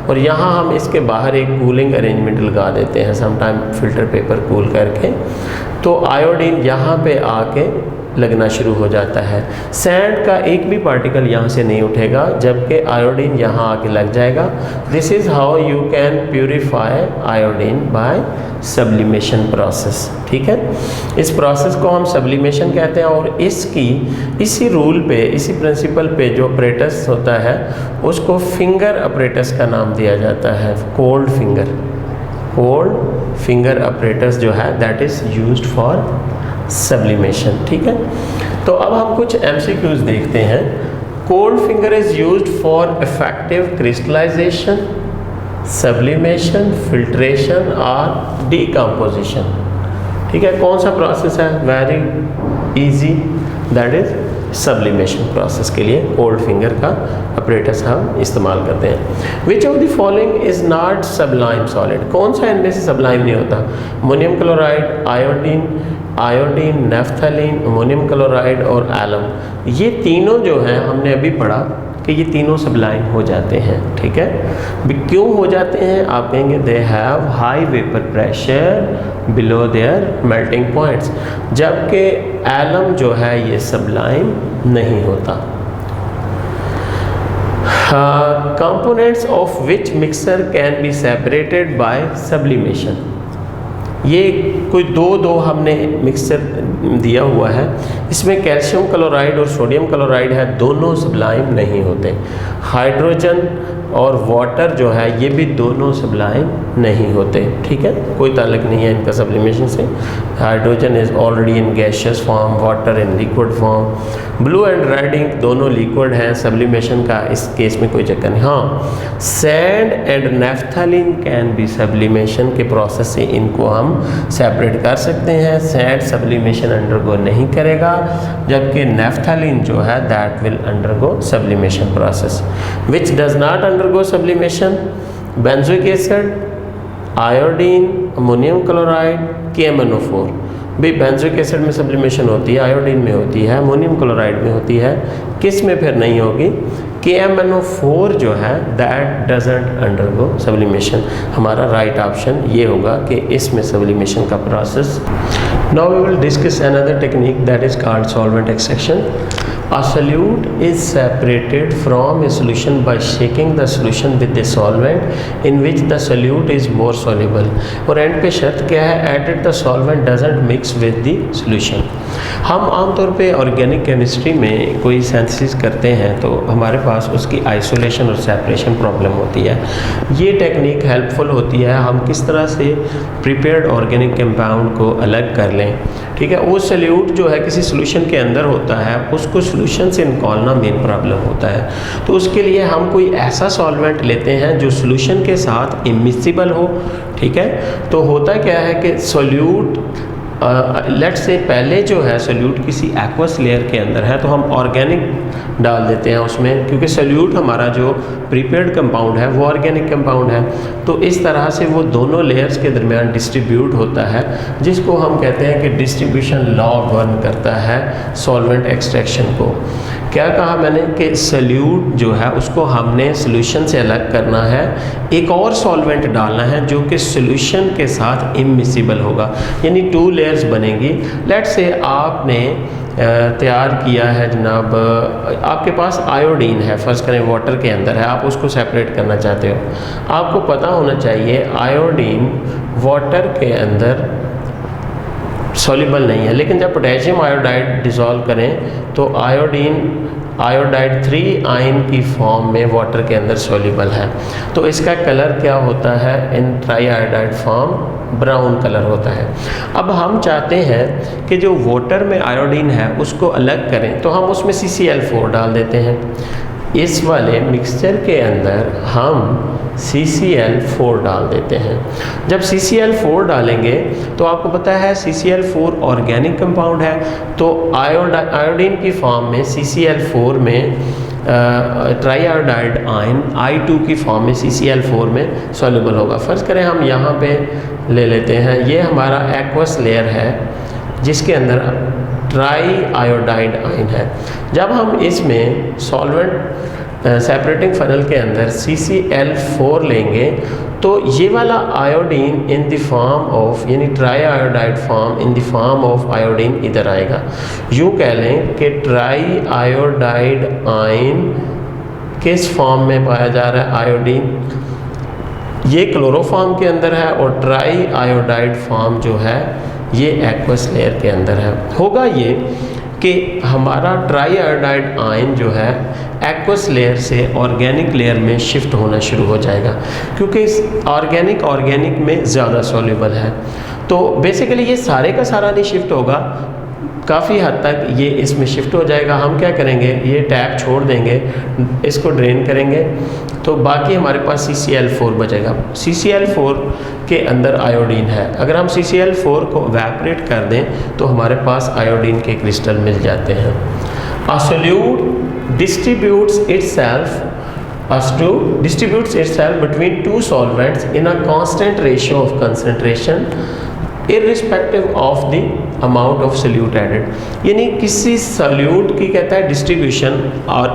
और यहाँ हम इसके बाहर एक कूलिंग अरेंजमेंट लगा देते हैं, समटाइम फिल्टर पेपर कूल करके, तो आयोडीन यहाँ पे आके लगना शुरू हो जाता है। सैंड का एक भी पार्टिकल यहाँ से नहीं उठेगा, जबकि आयोडीन यहाँ आके लग जाएगा। This is how you can purify iodine by sublimation process. ठीक है, इस प्रोसेस को हम सब्लिमेशन कहते हैं। और इसी रूल पे, इसी प्रिंसिपल पे जो ऑपरेटस होता है उसको फिंगर ऑपरेटस का नाम दिया जाता है। कोल्ड फिंगर ऑपरेटस जो है that is used for sublimation. ठीक है, तो अब हम कुछ MCQs देखते हैं। Cold finger is used for effective crystallisation, sublimation, filtration और डीकम्पोजिशन। ठीक है, कौन सा प्रोसेस है? Very easy, that is sublimation process के लिए कोल्ड फिंगर का ऑपरेटस हम इस्तेमाल करते हैं। Which of the following is not sublime solid? कौन सा इनमें से सब्लाइम नहीं होता? Ammonium chloride, iodine, naphthalene, ammonium chloride और एलम। ये तीनों जो हैं हमने अभी पढ़ा कि ये तीनों सब्लाइम हो जाते हैं। ठीक है, क्यों हो जाते हैं? आप कहेंगे they have high vapour pressure below their melting points, जबकि एलम जो है ये सब्लाइम नहीं होता। Components of which mixture can be separated by sublimation. ये कोई दो हमने मिक्सचर दिया हुआ है, इसमें कैल्शियम क्लोराइड और सोडियम क्लोराइड है, दोनों सब्लाइम नहीं होते। हाइड्रोजन और वाटर जो है ये भी दोनों सब्लाइम नहीं होते, ठीक है, कोई ताल्लुक नहीं है इनका सब्लिमेशन से। Hydrogen is already in gaseous form, water in liquid form. Blue and red ink दोनों लिक्विड हैं, सब्लिमेशन का इस केस में कोई चक्कर नहीं। हाँ, sand and naphthalene can be sublimation के प्रोसेस से इनको हम सेपरेट कर सकते हैं। सैंड सब्लिमेशन अंडरगो नहीं करेगा, जबकि नेफ्थलीन जो है that will undergo sublimation process. Which does not undergo sublimation? Benzoic acid, iodine, ammonium chloride, KMnO4। भाई बेंजोइक एसिड में सब्लिमेशन होती है, आयोडीन में होती है, अमोनियम क्लोराइड में होती है, किस में फिर नहीं होगी? KMnO4 जो है दैट डजंट अंडरगो सब्लिमेशन। हमारा राइट ऑप्शन ये होगा कि इसमें सब्लिमेशन का process. Now we will discuss another technique that is called solvent extraction. A solute is separated from a solution by shaking the solution with a solvent in which the solute is more soluble। और and पे शर्त क्या है? Added the solvent doesn't mix with the solution। हम आमतौर पे organic chemistry में कोई सिंथेसिस करते हैं तो हमारे पास उसकी आइसोलेशन और सेपरेशन प्रॉब्लम होती है। ये टेक्निक हेल्पफुल होती है, हम किस तरह से प्रिपेयर्ड ऑर्गेनिक कंपाउंड को अलग कर लें, ठीक है। वो सल्यूट जो है किसी सोल्यूशन के अंदर होता है, उसको सोल्यूशन से निकालना मेन प्रॉब्लम होता है। तो उसके लिए हम कोई ऐसा सॉल्वेंट लेते हैं जो सोल्यूशन के साथ इमिसिबल हो, ठीक है। तो होता क्या है कि सोल्यूट लेट से पहले जो है सोल्यूट किसी एक्वस लेयर के अंदर है तो हम ऑर्गेनिक डाल देते हैं उसमें, क्योंकि सोल्यूट हमारा जो प्रिपेयर्ड कंपाउंड है वो ऑर्गेनिक कंपाउंड है। तो इस तरह से वो दोनों लेयर्स के दरमियान डिस्ट्रीब्यूट होता है, जिसको हम कहते हैं कि डिस्ट्रीब्यूशन लॉ गवर्न करता है सॉल्वेंट एक्सट्रैक्शन को। क्या कहा मैंने कि सोल्यूट जो है उसको हमने सोल्यूशन से अलग करना है, एक और सॉल्वेंट डालना है जो कि सोल्यूशन के साथ इमिसिबल होगा, यानी 2 लेयर्स बनेंगी। लेट से आपने तैयार किया है जनाब, आपके पास आयोडीन है, फ़र्ज़ करें वाटर के अंदर है, आप उसको सेपरेट करना चाहते हो। आपको पता होना चाहिए आयोडीन वाटर के अंदर सॉल्युबल नहीं है, लेकिन जब पोटेशियम आयोडाइड डिज़ोल्व करें तो आयोडाइड 3 आयन की फॉर्म में वाटर के अंदर सॉल्युबल है। तो इसका कलर क्या होता है? In triiodide form brown colour होता है। अब हम चाहते हैं कि जो वाटर में आयोडीन है उसको अलग करें, तो हम उसमें CCl4 डाल देते हैं। इस वाले मिक्सचर के अंदर हम CCl4 डाल देते हैं। जब CCl4 डालेंगे तो आपको पता है CCl4 ऑर्गेनिक कंपाउंड है, तो आयोडीन की फॉर्म में CCl4 में ट्राई आयोडाइड आयन I2 की फॉर्म में CCl4 में सॉल्युबल होगा। फ़र्ज़ करें हम यहाँ पे ले लेते हैं, ये हमारा एक्वस लेयर है जिसके अंदर ट्राई आयोडाइड आयन है। जब हम इसमें सॉल्वेंट सेपरेटिंग फनल के अंदर CCl4 लेंगे तो ये वाला iodine in the form of, यानी triiodide form in the form of iodine इधर आएगा। यूँ कह लें कि ट्राई आयोडाइड आयन किस फॉर्म में पाया जा रहा है? आयोडीन ये क्लोरोफॉर्म के अंदर है और ट्राई आयोडाइड फॉर्म जो है ये एक्वस लेयर के अंदर है। होगा ये कि हमारा ट्राई आयोडाइड आयन जो है एक्वस लेयर से ऑर्गेनिक लेयर में शिफ्ट होना शुरू हो जाएगा, क्योंकि इस ऑर्गेनिक में ज़्यादा सॉल्युबल है। तो बेसिकली ये सारे का सारा नहीं शिफ्ट होगा, काफ़ी हद तक ये इसमें शिफ्ट हो जाएगा। हम क्या करेंगे, ये टैप छोड़ देंगे, इसको ड्रेन करेंगे, तो बाकी हमारे पास CCl4 बचेगा। CCl4 के अंदर आयोडीन है, अगर हम CCl4 को एवेपोरेट कर दें तो हमारे पास आयोडीन के क्रिस्टल मिल जाते हैं। A solute distributes itself between 2 solvents in a constant ratio of concentration irrespective of the amount of solute added। यानी किसी सॉल्यूट की कहता है डिस्ट्रीब्यूशन और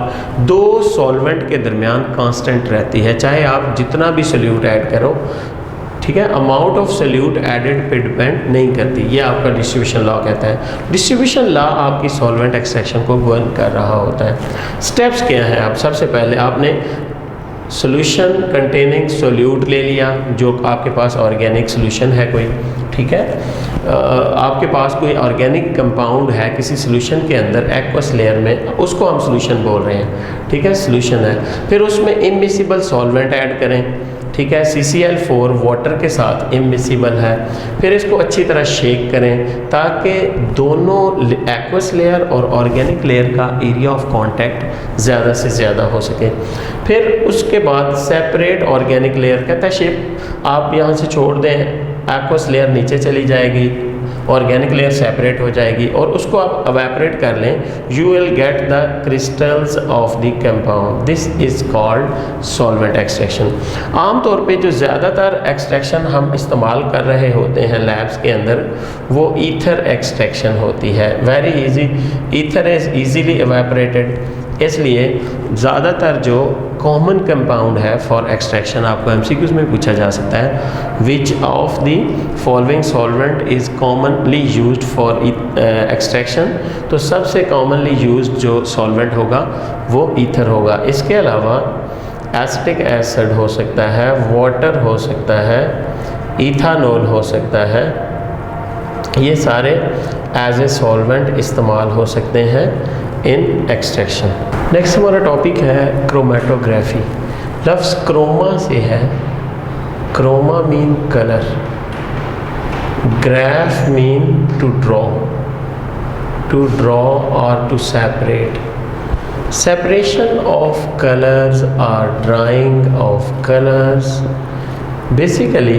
2 सॉल्वेंट के दरमियान कांस्टेंट रहती है, चाहे आप जितना भी सॉल्यूट ऐड करो, ठीक है, अमाउंट ऑफ सॉल्यूट एडेड पे डिपेंड नहीं करती। ये आपका डिस्ट्रीब्यूशन लॉ कहता है। डिस्ट्रीब्यूशन लॉ आपकी सॉल्वेंट एक्सट्रैक्शन को गवर्न कर रहा होता है। स्टेप्स क्या हैं? आप सबसे पहले आपने सोल्यूशन कंटेनिंग सोल्यूट ले लिया, जो आपके पास ऑर्गेनिक सोल्यूशन है कोई, ठीक ठीक है। आपके पास कोई ऑर्गेनिक कंपाउंड है किसी सोल्यूशन के अंदर एक्वस लेयर में, उसको हम सोल्यूशन बोल रहे हैं, ठीक है, सोल्यूशन है। फिर उसमें इमिसिबल सॉल्वेंट ऐड करें, ठीक है, CCl4 वाटर के साथ इमिसिबल है। फिर इसको अच्छी तरह शेक करें ताकि दोनों एक्वस लेयर और ऑर्गेनिक लेयर का एरिया ऑफ कांटेक्ट ज़्यादा से ज़्यादा हो सके। फिर उसके बाद सेपरेट ऑर्गेनिक लेयर, कहता है शेप आप यहाँ से छोड़ दें, एक्वस लेयर नीचे चली जाएगी, ऑर्गेनिक लेयर सेपरेट हो जाएगी और उसको आप एवेपोरेट कर लें, you will get the crystals of the compound. This is called solvent extraction. आमतौर पे जो ज़्यादातर एक्सट्रैक्शन हम इस्तेमाल कर रहे होते हैं लैब्स के अंदर वो ईथर एक्सट्रैक्शन होती है। Very easy, ether is easily evaporated, इसलिए ज़्यादातर जो कॉमन कंपाउंड है फॉर एक्सट्रैक्शन, आपको MCQs में पूछा जा सकता है, which of the following solvent is commonly used for extraction, तो सबसे कॉमनली यूज्ड जो सॉल्वेंट होगा वो ईथर होगा। इसके अलावा एसिटिक एसिड हो सकता है, वाटर हो सकता है, इथानॉल हो सकता है, ये सारे एज ए सॉल्वेंट इस्तेमाल हो सकते हैं इन एक्सट्रैक्शन। नेक्स्ट हमारा टॉपिक है क्रोमेटोग्राफी। लफ्ज़ क्रोमा से है, chroma mean colour, graph mean to draw और to separate. Separation of colours और drawing of colours. Basically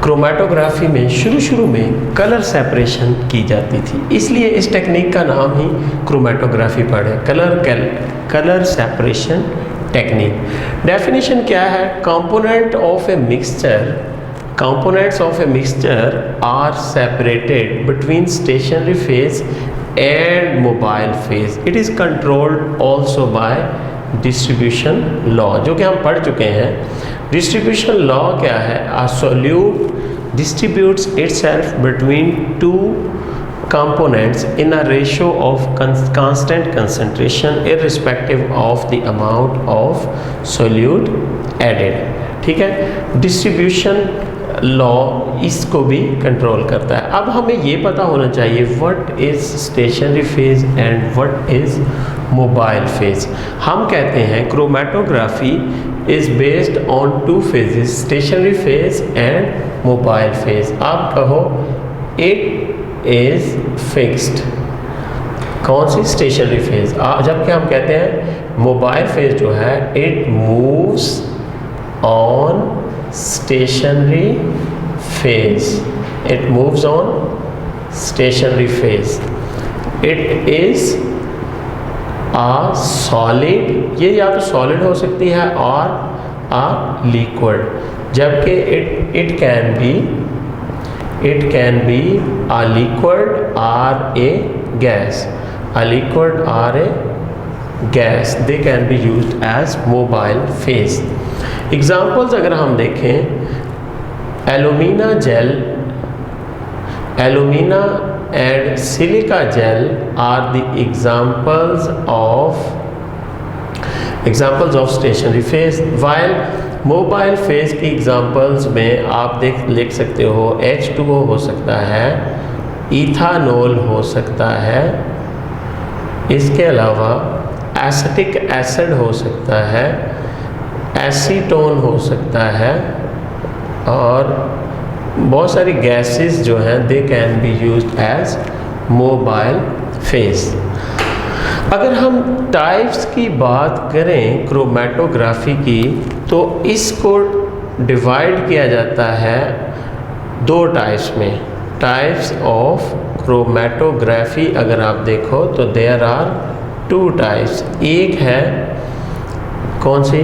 chromatography में शुरू में कलर सेपरेशन की जाती थी, इसलिए इस टेक्निक का नाम ही क्रोमेटोग्राफी पड़े, कलर सेपरेशन टेक्निक। डेफिनेशन क्या है? Component of a mixture, components of a mixture are separated between stationary phase and mobile phase. It is controlled also by distribution law, जो कि हम पढ़ चुके हैं। डिस्ट्रीब्यूशन लॉ क्या है? A solute distributes itself between two components in a ratio of constant concentration irrespective of the amount of solute added। ठीक है, डिस्ट्रीब्यूशन लॉ इसको भी कंट्रोल करता है। अब हमें ये पता होना चाहिए what is stationary phase and what is mobile phase. हम कहते हैं chromatography is based on two phases, stationary phase and mobile phase. आप कहो इट इज़ फिक्स्ड, कौन सी? Stationary phase. जबकि हम कहते हैं मोबाइल फेज जो है it moves on stationary phase, it moves on stationary phase, it is a solid, ये या तो solid हो सकती है और a liquid, जबकि it can be a liquid or a gas, a liquid or a gas, they can be used as mobile phase। Examples अगर हम देखें, alumina gel, alumina and silica gel are the examples of stationary phase. While mobile phase की examples में आप लिख सकते हो H2O हो सकता है, इथानॉल हो सकता है, इसके अलावा एसिटिक एसिड हो सकता है, एसीटोन हो सकता है, और बहुत सारी गैसेस जो हैं they can be used as mobile phase. अगर हम टाइप्स की बात करें क्रोमेटोग्राफी की, तो इसको डिवाइड किया जाता है दो टाइप्स में। टाइप्स ऑफ क्रोमेटोग्राफी अगर आप देखो तो देयर आर टू टाइप्स। एक है कौन सी?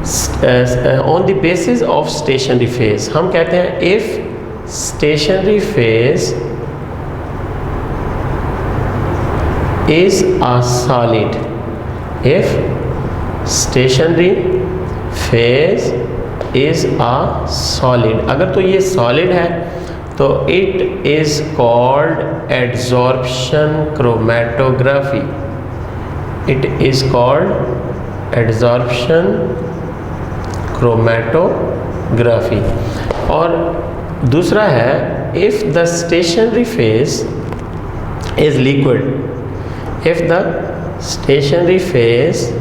On the basis of stationary phase. हम कहते हैं if stationary phase is a solid, if stationary phase is a solid, अगर तो ये सॉलिड है तो it is called adsorption chromatography, it is called adsorption chromatography. और दूसरा है if the stationary phase is liquid, if the stationary phase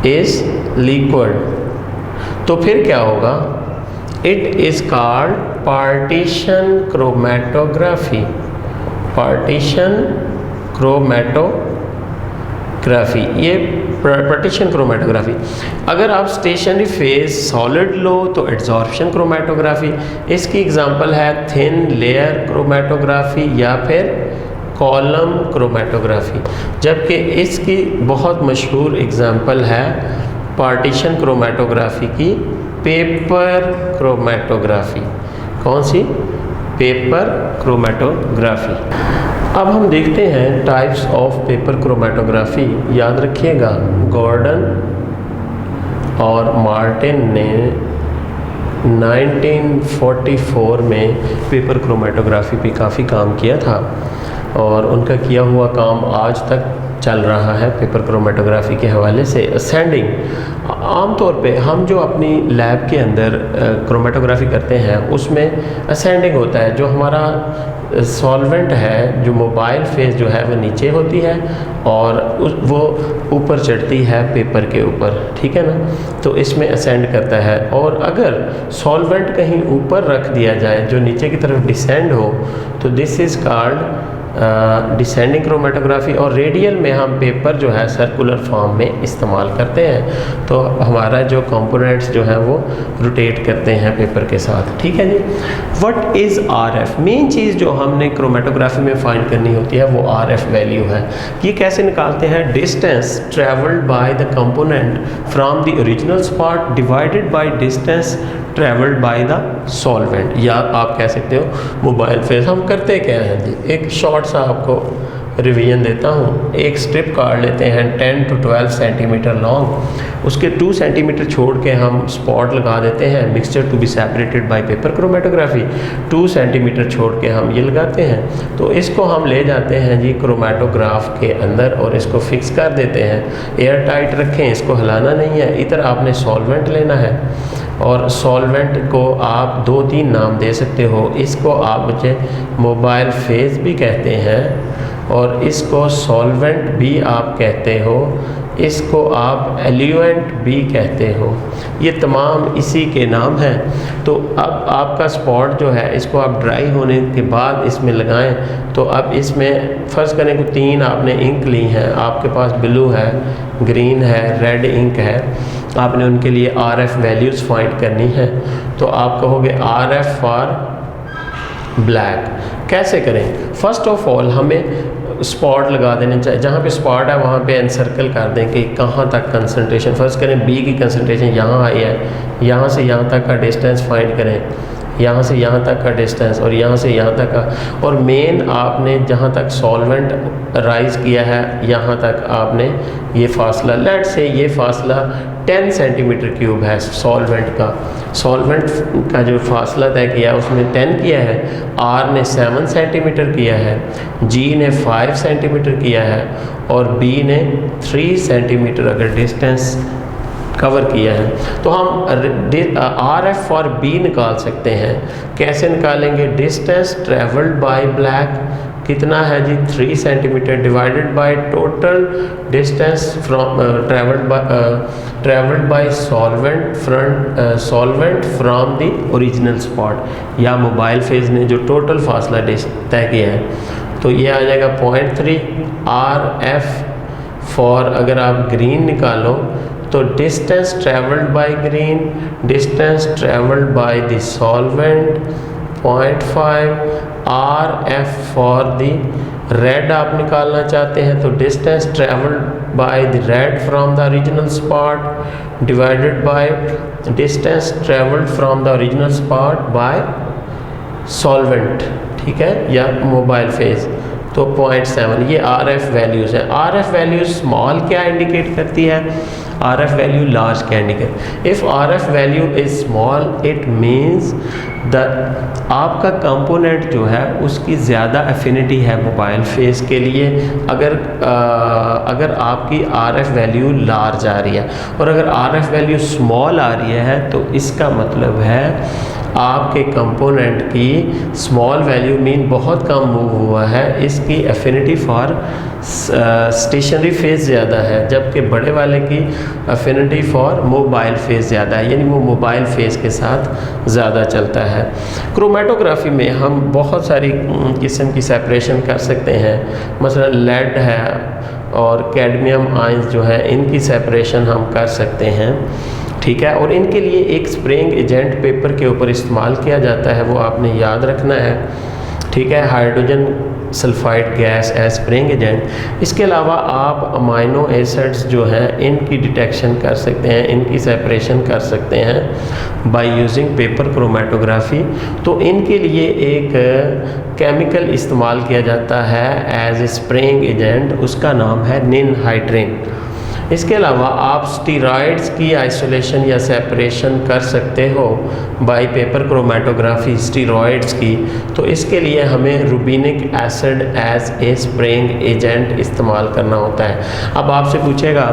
is liquid, तो फिर क्या होगा? It is called partition chromatography. Partition chromatography, ये पार्टीशन क्रोमेटोग्राफी। अगर आप स्टेशनरी फेज सॉलिड लो तो एड्जॉर्प्शन क्रोमेटोग्राफी। इसकी एग्जांपल है थिन लेयर क्रोमेटोग्राफी या फिर कॉलम क्रोमेटोग्राफी। जबकि इसकी बहुत मशहूर एग्जांपल है पार्टीशन क्रोमेटोग्राफी की पेपर क्रोमेटोग्राफी। कौन सी? Paper chromatography. अब हम देखते हैं टाइप्स ऑफ पेपर क्रोमेटोग्राफी। याद रखिएगा, गॉर्डन और मार्टिन ने 1944 में पेपर क्रोमेटोग्राफी पे काफ़ी काम किया था और उनका किया हुआ काम आज तक चल रहा है पेपर क्रोमेटोग्राफी के हवाले से। असेंडिंग, आमतौर पे हम जो अपनी लैब के अंदर क्रोमेटोग्राफी करते हैं उसमें असेंडिंग होता है। जो हमारा सॉल्वेंट है, जो मोबाइल फेज जो है वो नीचे होती है और वो ऊपर चढ़ती है पेपर के ऊपर, ठीक है ना। तो इसमें असेंड करता है। और अगर सॉल्वेंट कहीं ऊपर रख दिया जाए जो नीचे की तरफ डिसेंड हो तो this is called descending chromatography. और रेडियल में हम पेपर जो है सर्कुलर फॉर्म में इस्तेमाल करते हैं, तो हमारा जो कंपोनेंट्स जो हैं वो रोटेट करते हैं पेपर के साथ, ठीक है जी। What is RF? मेन चीज़ जो हमने क्रोमेटोग्राफी में फाइंड करनी होती है वो आरएफ वैल्यू है। ये कैसे निकालते हैं? Distance travelled by the component from the original spot divided by distance travelled by the solvent. या आप कह सकते हो मोबाइल फेज। हम करते क्या हैं जी, एक शॉर्ट सा आपको रिवीजन देता हूँ। एक स्ट्रिप काट लेते हैं 10 to 12 सेंटीमीटर लॉन्ग, उसके 2 सेंटीमीटर छोड़ के हम स्पॉट लगा देते हैं mixture to be separated by paper chromatography. 2 centimetre छोड़ के हम ये लगाते हैं। तो इसको हम ले जाते हैं जी क्रोमेटोग्राफ के अंदर और इसको फिक्स कर देते हैं। एयर टाइट रखें, इसको हिलाना नहीं है। इधर आपने सॉल्वेंट लेना है और सॉल्वेंट को आप 2-3 नाम दे सकते हो। इसको आप मुझे मोबाइल फेज भी कहते हैं और इसको सॉल्वेंट भी आप कहते हो, इसको आप एल्यूएंट भी कहते हो। ये तमाम इसी के नाम हैं। तो अब आपका स्पॉट जो है इसको आप ड्राई होने के बाद इसमें लगाएं। तो अब इसमें फ़र्ज़ करें कि 3 आपने इंक ली हैं, आपके पास ब्लू है, ग्रीन है, रेड इंक है। आपने उनके लिए आरएफ वैल्यूज़ फाइंड करनी है। तो आप कहोगे आरएफ फॉर ब्लैक। कैसे करें? फर्स्ट ऑफ ऑल हमें स्पॉट लगा देने चाहिए। जहाँ पे स्पॉट है वहाँ पे एनसर्कल कर दें कि कहाँ तक कंसंट्रेशन। फर्स्ट करें बी की कंसंट्रेशन यहाँ आई है, यहाँ से यहाँ तक का डिस्टेंस फाइंड करें, यहाँ से यहाँ तक का डिस्टेंस और यहाँ से यहाँ तक का। और मेन आपने जहाँ तक सॉल्वेंट राइज किया है यहाँ तक आपने ये फासला, लेट से ये फासला 10 सेंटीमीटर क्यूब है सॉल्वेंट का। सॉल्वेंट का जो फासला तय किया है उसमें 10 किया है, आर ने 7 सेंटीमीटर किया है, जी ने 5 सेंटीमीटर किया है और बी ने 3 सेंटीमीटर अगर डिस्टेंस कवर किया है। तो हम आर एफ फॉर बी निकाल सकते हैं। कैसे निकालेंगे? डिस्टेंस ट्रेवल्ड बाय ब्लैक कितना है जी 3 centimetre divided by total distance from travelled by solvent from the original spot. या मोबाइल फेज ने जो टोटल फासला तय किया है तो ये आ जाएगा 0.3। आर एफ फॉर अगर आप ग्रीन निकालो तो distance travelled by green, distance travelled by the solvent 0.5। R F for the red आप निकालना चाहते हैं तो distance travelled by the red from the original spot divided by distance travelled from the original spot bye solvent, ठीक है, या mobile phase. तो 0.7 ये आर एफ वैल्यूज़ हैं। आर एफ वैल्यूज स्मॉल क्या इंडिकेट करती है? आर एफ वैल्यू लार्ज क्या indicate? If R F value is small it means the आपका कंपोनेंट जो है उसकी ज़्यादा एफिनिटी है मोबाइल फेस के लिए। अगर आपकी आर एफ वैल्यू लार्ज आ रही है और अगर आर एफ वैल्यू स्मॉल आ रही है तो इसका मतलब है आपके कंपोनेंट की स्मॉल वैल्यू मीन बहुत कम मूव हुआ है, इसकी एफिनिटी फॉर स्टेशनरी फेज़ ज़्यादा है, जबकि बड़े वाले की एफिनिटी फॉर मोबाइल फेज़ ज़्यादा है, यानी वो मोबाइल फेज़ के साथ ज़्यादा चलता है। क्रोमेटोग्राफी में हम बहुत सारी किस्म की सेपरेशन कर सकते हैं, मसलन लेड है और कैडमियम आयंस जो है इनकी सेपरेशन हम कर सकते हैं, ठीक है। और इनके लिए एक स्प्रेइंग एजेंट पेपर के ऊपर इस्तेमाल किया जाता है, वो आपने याद रखना है, ठीक है, hydrogen sulphide gas as spraying agent. इसके अलावा आप अमाइनो एसिड्स जो हैं इनकी डिटेक्शन कर सकते हैं, इनकी सेपरेशन कर सकते हैं बाय यूजिंग पेपर क्रोमेटोग्राफी। तो इनके लिए एक केमिकल इस्तेमाल किया जाता है एज ए स्प्रेइंग एजेंट, उसका नाम है निनहाइड्रिन। इसके अलावा आप स्टीरॉयड्स की आइसोलेशन या सेपरेशन कर सकते हो बाय पेपर क्रोमेटोग्राफी स्टीरॉयड्स की। तो इसके लिए हमें rubeanic acid as a spraying agent इस्तेमाल करना होता है। अब आपसे पूछेगा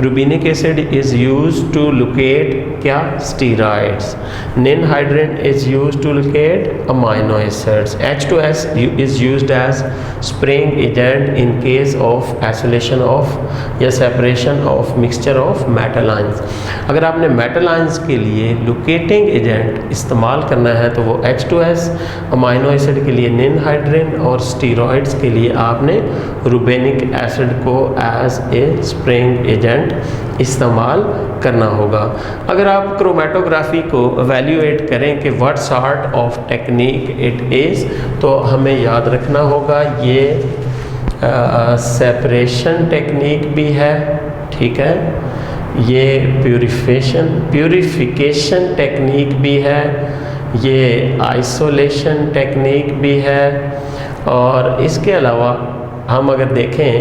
rubeanic acid is use to locate क्या, steroids. Ninhydrin is use to locate amino acids. H2S is used as spraying agent in case of isolation of या separation of mixture of metal ions. अगर आपने metal ions के लिए locating agent इस्तेमाल करना है तो वो H2S, अमाइनो एसिड के लिए निनहाइड्रिन और स्टीरॉयड्स के लिए आपने रुबेनिक एसिड को एज ए स्प्रेइंग एजेंट इस्तेमाल करना होगा। अगर आप क्रोमेटोग्राफी को एवेल्यूएट करें कि what sort of technique it is, तो हमें याद रखना होगा ये सेपरेशन टेक्निक भी है, ठीक है, ये प्यूरिफिकेशन टेक्निक भी है, ये आइसोलेशन टेक्निक भी है, और इसके अलावा हम अगर देखें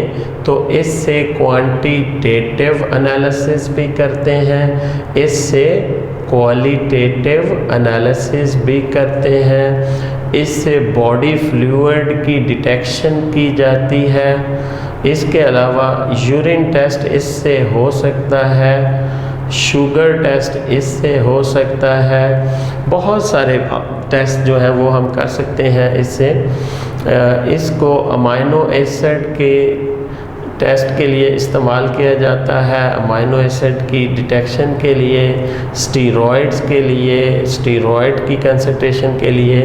तो इससे क्वांटिटेटिव एनालिसिस भी करते हैं, इससे क्वालिटेटिव एनालिसिस भी करते हैं, इससे बॉडी फ्लूइड की डिटेक्शन की जाती है, इसके अलावा यूरिन टेस्ट इससे हो सकता है, शुगर टेस्ट इससे हो सकता है, बहुत सारे टेस्ट जो हैं वो हम कर सकते हैं इससे। इसको अमाइनो एसिड के टेस्ट के लिए इस्तेमाल किया जाता है, अमाइनो एसिड की डिटेक्शन के लिए, स्टीरॉयड्स के लिए, स्टीरॉयड की कंसंट्रेशन के लिए,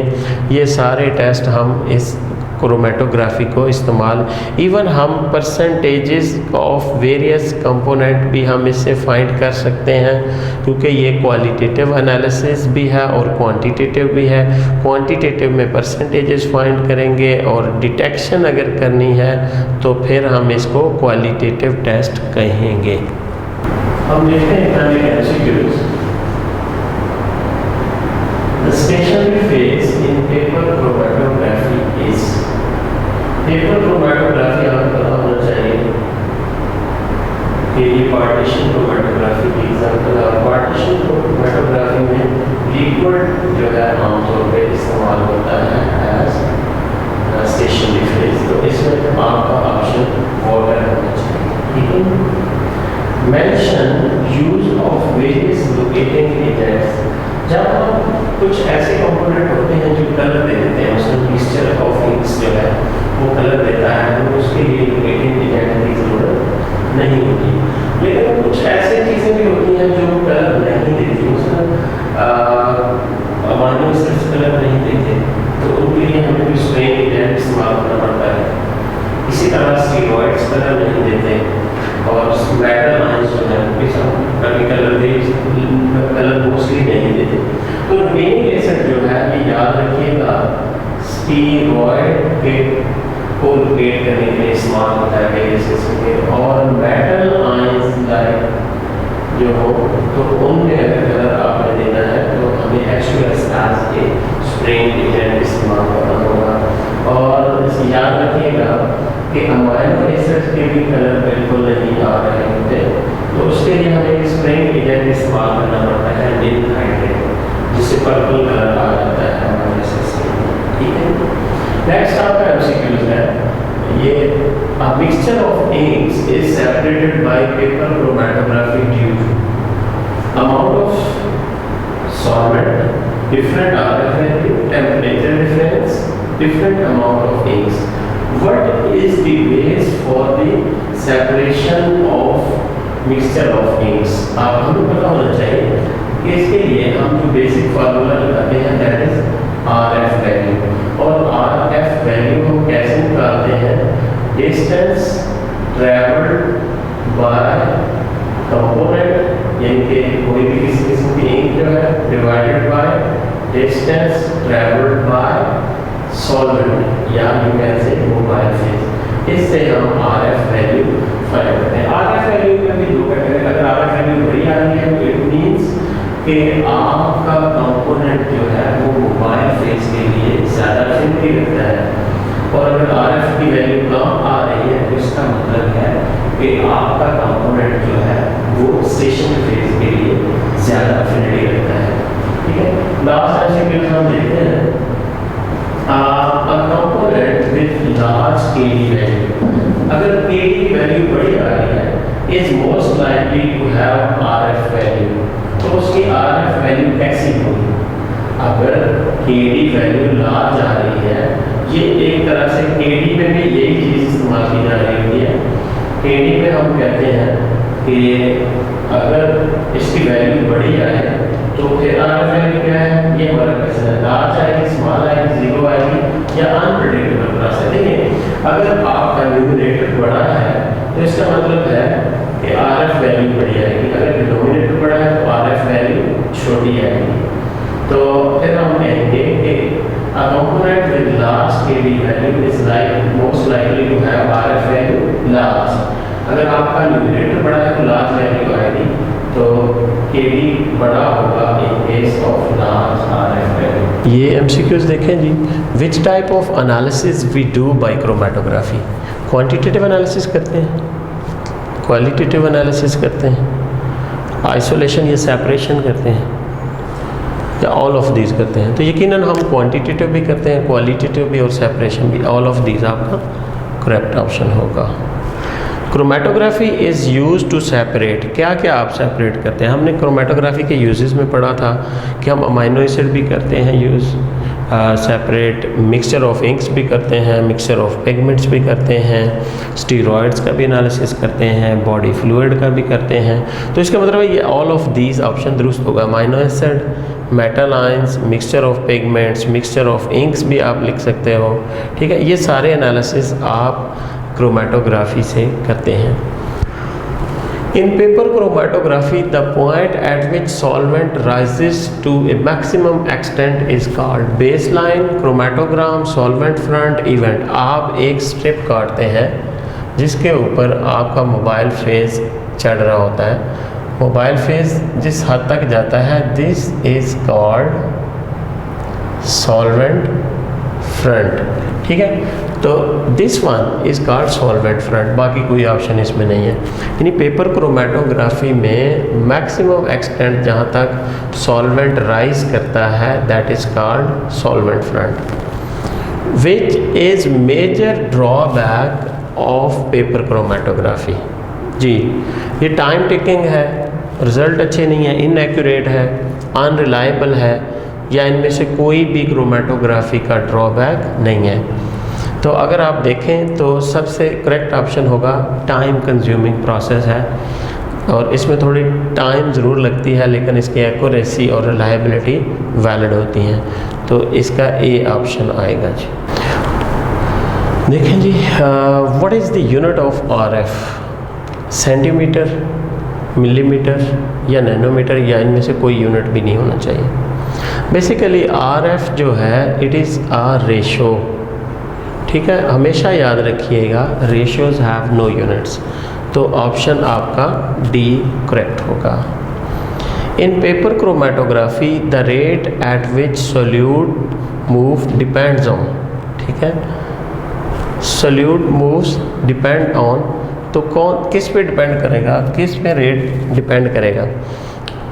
ये सारे टेस्ट हम इस क्रोमेटोग्राफी को इस्तेमाल, इवन हम परसेंटेजेस ऑफ वेरियस कंपोनेंट भी हम इससे फाइंड कर सकते हैं, क्योंकि ये क्वालिटेटिव एनालिसिस भी है और क्वांटिटेटिव भी है। क्वांटिटेटिव में परसेंटेजेस फाइंड करेंगे और डिटेक्शन अगर करनी है तो फिर हम इसको क्वालिटेटिव टेस्ट कहेंगे। हम देखते हैं MCQs. The stationary phase in paper chromatography is, paper chromatography आपको पता होना चाहिए कि ये पार्टीशन क्रोमेटोग्राफी की एग्जाम्पल है। पार्टीशन क्रोमेटोग्राफी में लिक्विड जो है आमतौर पे इस्तेमाल होता है एज स्टेशनरी फेज, तो इसमें आपका ऑप्शन वाटर होना चाहिए, ठीक है। Mention use of various locating agents. जब हम कुछ ऐसे कंपोनेंट होते हैं जो कलर दे देते हैं, उसमें मिक्सचर ऑफ इंक्स जो है वो कलर देता है, तो उसके लिए लोकेटिंग एजेंट की ज़रूरत नहीं होती। लेकिन कुछ ऐसी चीज़ें भी होती हैं जो कलर नहीं देती, उसमें अमाइनो एसिड्स कलर नहीं देते, तो उनके लिए हमें भी स्प्रेइंग एजेंट इस्तेमाल करना पड़ता है। इसी तरह स्टीरॉयड्स कलर नहीं देते और मेटल आयंस जो है वो भी सब कभी कलर मोस्टली नहीं देते। तो रुबीनिक एसिड जो है ये याद रखिएगा स्टीरॉयड के को लोकेट करने के लिए इस्तेमाल होता है वेरियस के, और मेटल आयंस लाइक जो हो तो उनमें अगर कलर आपने देना है तो हमें H2S as a spraying agent इस्तेमाल करना होगा। और इसे याद रखिएगा कि अमाइनो एसिड के भी कलर बिल्कुल नहीं आ रहे होते, तो उसके लिए हमें स्प्रेइंग एजेंट इस्तेमाल करना पड़ता है निनहाइड्रिन, जिससे पर्पल कलर आ जाता है अमाइनो एसिड से, ठीक है। नेक्स्ट आपका एमसीक्यूज है ये, a mixture of inks is separated by paper chromatography due to amount of solvent, different RF value, temperature difference, different amount of inks. What is the base for the separation of mixture of inks? आप हमें पता होना चाहिए कि इसके लिए हम जो बेसिक फार्मूला लगाते हैं दैट इज RF वैल्यू, और RF वैल्यू हम कैसे निकालते हैं? डिस्टेंस ट्रैवल्ड बाय कंपोनेंट, यानी कि कोई भी किसी किस्म की इंक जो है divided by distance travelled by solvent या you can say mobile phase. इससे हम RF वैल्यू फाइंड करते हैं। RF वैल्यू में भी दो कैटेगरी, अगर RF वैल्यू बड़ी आ रही है तो इट मींस कि आपका कंपोनेंट जो है वो मोबाइल फेज के लिए ज़्यादा फिल्टी रखता है, और अगर RF की वैल्यू कम आ रही है तो इसका मतलब है कि आपका कंपोनेंट जो है वो स्टेशनरी फेज के लिए ज़्यादा फिल्टी रखता है। ठीक है, लास्ट एग्जांपल हम देखते हैं a component with large KD value. अगर KD वैल्यू बड़ी आ रही है is most likely to have RF value, तो उसकी RF वैल्यू कैसी होगी? अगर KD वैल्यू लार्ज आ रही है, ये एक तरह से KD में भी यही चीज़ इस्तेमाल की जा रही है। KD में हम कहते हैं कि अगर इसकी वैल्यू बड़ी आए तो फिर RF वैल्यू क्या है? ये हमारा क्वेश्चन है। लार्ज आएगी, स्मॉल आएगी, जीरो आएगी या अनप्रेडिक्टेबल प्रोसेस। देखिए, अगर आपका न्यूमरेटर बड़ा है तो इसका मतलब है कि RF वैल्यू बड़ी आएगी, अगर डिनोमिनेटर बड़ा है तो RF वैल्यू छोटी आएगी। तो फिर हम कहेंगे कि a component with large KD value is most likely to have RF value large। अगर आपका न्यूमरेटर बड़ा है तो लार्ज वैल्यू आएगी, तो KD बड़ा होगा in case of large RF value. ये MCQs देखें जी। Which type of analysis we do by chromatography? Quantitative analysis करते हैं, क्वालिटेटिव एनालिसिस करते हैं, आइसोलेशन या सेपरेशन करते हैं, या ऑल ऑफ दीज करते हैं? तो यकीनन हम क्वांटिटेटिव भी करते हैं, क्वालिटेटिव भी और सेपरेशन भी। ऑल ऑफ दीज आपका करेक्ट ऑप्शन होगा। Chromatography is use to separate, क्या क्या आप सेपरेट करते हैं? हमने क्रोमेटोग्राफी के यूजेस में पढ़ा था कि हम अमाइनो एसिड भी करते हैं use, separate mixture of inks भी करते हैं, मिक्सचर ऑफ पिगमेंट्स भी करते हैं, स्टीरॉयड्स का भी एनालिसिस करते हैं, बॉडी फ्लूइड का भी करते हैं। तो इसका मतलब है ये ऑल ऑफ दीज ऑप्शन दुरुस्त होगा। Amino acid, metal ions, mixture of pigments, mixture of inks भी आप लिख सकते हो। ठीक है, ये सारे एनालिसिस आप क्रोमेटोग्राफी से करते हैं। In paper chromatography, the point at which solvent rises to a maximum extent is called baseline, chromatogram, solvent front, event। आप एक स्ट्रिप काटते हैं जिसके ऊपर आपका मोबाइल फेज चढ़ रहा होता है। मोबाइल फेज जिस हद तक जाता है, this is called solvent front. ठीक है, तो this one is called solvent front, बाकी कोई ऑप्शन इसमें नहीं है। यानी पेपर क्रोमेटोग्राफी में मैक्सिमम एक्सटेंट जहाँ तक सॉल्वेंट राइज करता है that is called solvent front. Which is major drawback of paper chromatography? जी, ये टाइम टेकिंग है, रिजल्ट अच्छे नहीं है, इनएक्यूरेट है, अनरिलायबल है, या इनमें से कोई भी क्रोमेटोग्राफी का ड्रॉबैक नहीं है। तो अगर आप देखें तो सबसे करेक्ट ऑप्शन होगा टाइम कंज्यूमिंग प्रोसेस है, और इसमें थोड़ी टाइम ज़रूर लगती है लेकिन इसकी एक्यूरेसी और रिलायबिलिटी वैलिड होती हैं। तो इसका ए ऑप्शन आएगा जी। देखें जी, what is the unit of RF? Centimetre, millimetre या नैनोमीटर, या इनमें से कोई यूनिट भी नहीं होना चाहिए। बेसिकली RF जो है इट इज़ अ रेशो। ठीक है, हमेशा याद रखिएगा रेशियोज हैव नो यूनिट्स। तो ऑप्शन आपका डी करेक्ट होगा। इन paper chromatography the rate at which solute move depends on. ठीक है, सोल्यूट मूव्स डिपेंड ऑन, तो कौन किस पे डिपेंड करेगा, किस पे रेट डिपेंड करेगा?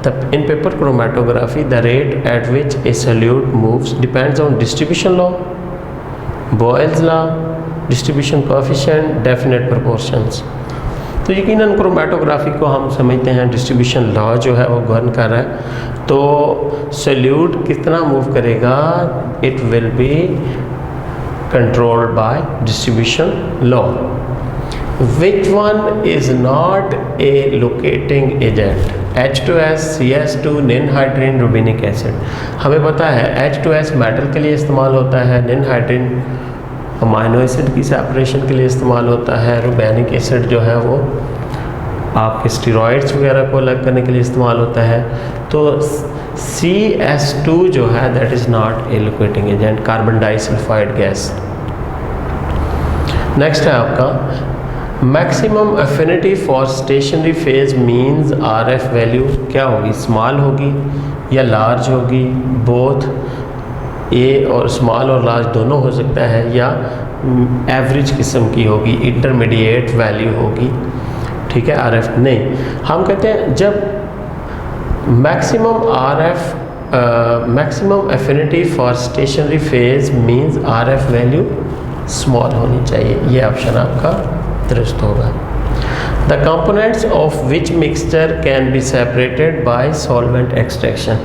तब इन paper chromatography the rate at which A solute moves depends on distribution law, Boyle's law, distribution coefficient, definite proportions. तो यकीनन क्रोमेटोग्राफी को हम समझते हैं डिस्ट्रीब्यूशन लॉ जो है वो गवर्न कर रहा है। तो सोल्यूट कितना मूव करेगा, it will be controlled by distribution law. Which one is not a locating agent, H2S, CS2, ninhydrin rubeanic acid. हमें पता है H2S मेटल के लिए इस्तेमाल होता है, निनहाइड्रीन अमाइनो एसिड की सेपरेशन के लिए इस्तेमाल होता है, रुबेनिक एसिड जो है वो आपके स्टेरॉइड्स वगैरह को अलग करने के लिए इस्तेमाल होता है। तो CS2 जो है that is not a liquiding agent, carbon disulphide gas. Next है आपका maximum affinity for stationary phase means RF value क्या होगी, स्मॉल होगी या लार्ज होगी, बोथ ए और स्मॉल और लार्ज दोनों हो सकता है, या एवरेज किस्म की होगी, इंटरमीडिएट वैल्यू होगी। ठीक है, RF नहीं, हम कहते हैं जब maximum affinity for stationary phase means RF value small होनी चाहिए। ये ऑप्शन आपका दुरुस्त होगा। The components of which mixture can be separated by solvent extraction.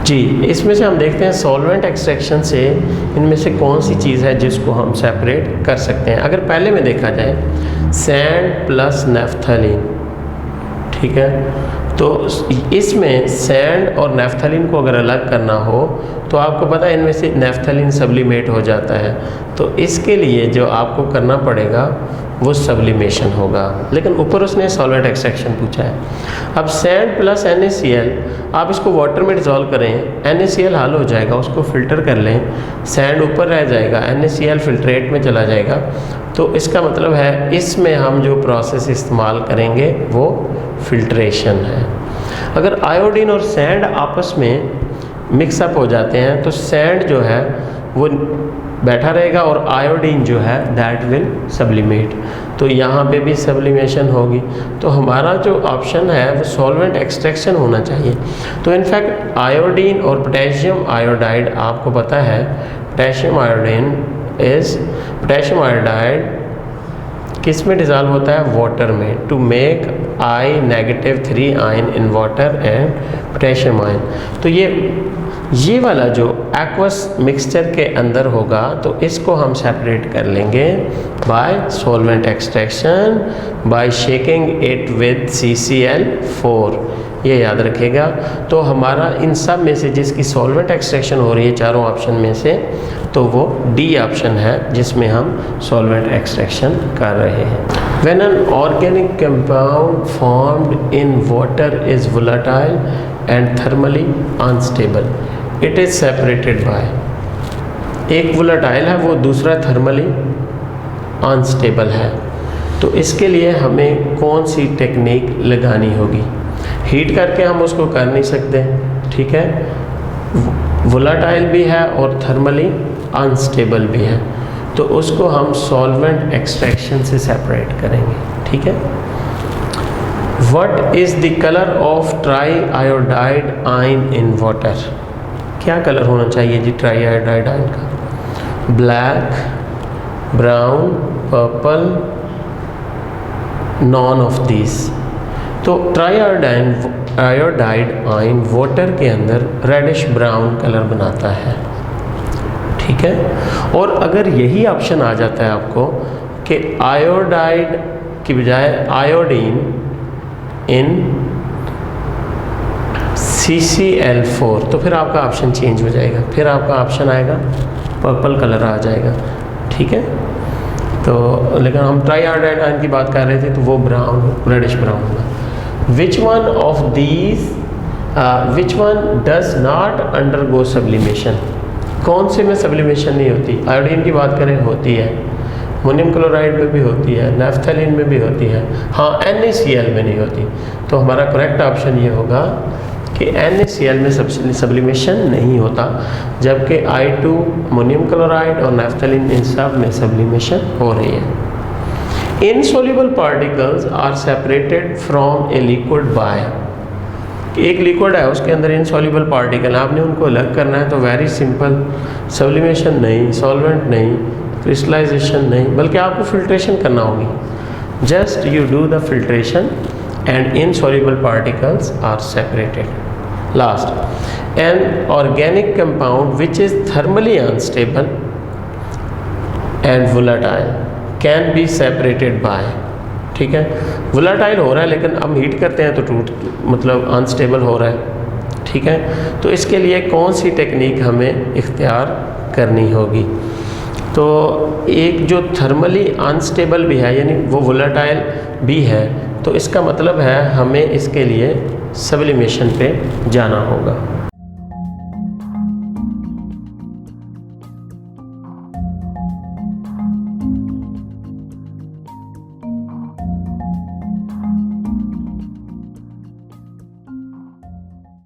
जी, इसमें से हम देखते हैं सॉल्वेंट एक्सट्रैक्शन से इनमें से कौन सी चीज़ है जिसको हम सेपरेट कर सकते हैं। अगर पहले में देखा जाए सैंड प्लस नेफ्थलीन, ठीक है, तो इसमें सैंड और नेफ्थलीन को अगर अलग करना हो तो आपको पता है इनमें से नेफ्थलीन सब्लिमेट हो जाता है, तो इसके लिए जो आपको करना पड़ेगा वो सब्लिमेशन होगा। लेकिन ऊपर उसने सॉल्वेंट एक्सट्रैक्शन पूछा है। अब सैंड प्लस NaCl, आप इसको वाटर में डिज़ोल्व करें, NaCl हल हो जाएगा, उसको फ़िल्टर कर लें, सैंड ऊपर रह जाएगा, NaCl फिल्ट्रेट में चला जाएगा। तो इसका मतलब है इसमें हम जो प्रोसेस इस्तेमाल करेंगे वो फिल्ट्रेशन है। अगर आयोडीन और सैंड आपस में मिक्सअप हो जाते हैं तो सैंड जो है वो बैठा रहेगा और आयोडीन जो है दैट विल सब्लिमेट, तो यहाँ पे भी सब्लिमेशन होगी। तो हमारा जो ऑप्शन है वो सॉल्वेंट एक्सट्रैक्शन होना चाहिए। तो इनफैक्ट आयोडीन और पोटेशियम आयोडाइड, आपको पता है पोटेशियम आयोडाइड किस में डिज़ोल्व होता है, वाटर में, to make I-3 ion in water and potassium ion. तो ये वाला जो एक्वस मिक्सचर के अंदर होगा तो इसको हम सेपरेट कर लेंगे by solvent extraction, by shaking it with CCl4, ये याद रखिएगा। तो हमारा इन सब में से जिसकी सॉल्वेंट एक्सट्रैक्शन हो रही है चारों ऑप्शन में से, तो वो D ऑप्शन है जिसमें हम सॉल्वेंट एक्सट्रैक्शन कर रहे हैं। When an organic compound formed in water is volatile and thermally unstable, it is separated by, एक वोलेटाइल है वो दूसरा थर्मली अनस्टेबल है, तो इसके लिए हमें कौन सी टेक्निक लगानी होगी। हीट करके हम उसको कर नहीं सकते, ठीक है, वोलेटाइल भी है और थर्मली अनस्टेबल भी है, तो उसको हम सॉल्वेंट एक्सट्रैक्शन से सेपरेट करेंगे। ठीक है, what is the colour of try iodide ion in water, क्या कलर होना चाहिए जी ट्राई आयोडाइड आयन का, black, brown, purple, none of this. तो ट्राई आयोडाइड आयन वाटर के अंदर रेडिश ब्राउन कलर बनाता है, ठीक है। और अगर यही ऑप्शन आ जाता है आपको कि आयोडाइड की बजाय आयोडीन इन CCl4, तो फिर आपका ऑप्शन चेंज हो जाएगा, फिर आपका ऑप्शन आएगा पर्पल कलर आ जाएगा, ठीक है। तो लेकिन हम ट्राई आयोडाइड आयन की बात कर रहे थे तो वो ब्राउन, रेडिश ब्राउन होगा। Which one does not undergo sublimation, कौन से में सब्लिमेशन नहीं होती। आयोडीन की बात करें होती है, अमोनियम क्लोराइड में भी होती है, नेफ्थलीन में भी होती है, हाँ NaCl में नहीं होती। तो हमारा करेक्ट ऑप्शन ये होगा कि NaCl में सब्लिमेशन नहीं होता, जबकि I2 अमोनियम क्लोराइड और नेफ्थलीन इन सब में सब्लिमेशन हो रही है। Insoluble particles are separated from a liquid by, एक लिक्विड है उसके अंदर इनसोल्यूबल पार्टिकल, आपने उनको अलग करना है तो वेरी सिंपल, सब्लिमेशन नहीं, सॉल्वेंट नहीं, क्रिस्टलाइजेशन नहीं, बल्कि आपको फिल्ट्रेशन करना होगी। just you do the filtration and insoluble particles are separated. Last, an organic compound which is thermally unstable and volatile can be separated by, ठीक है, volatile हो रहा है लेकिन हम हीट करते हैं तो मतलब अनस्टेबल हो रहा है, ठीक है। तो इसके लिए कौन सी टेक्निक हमें इख्तियार करनी होगी? तो एक जो थर्मली अनस्टेबल भी है यानी वो वोलेटाइल भी है, तो इसका मतलब है हमें इसके लिए सब्लिमेशन पे जाना होगा।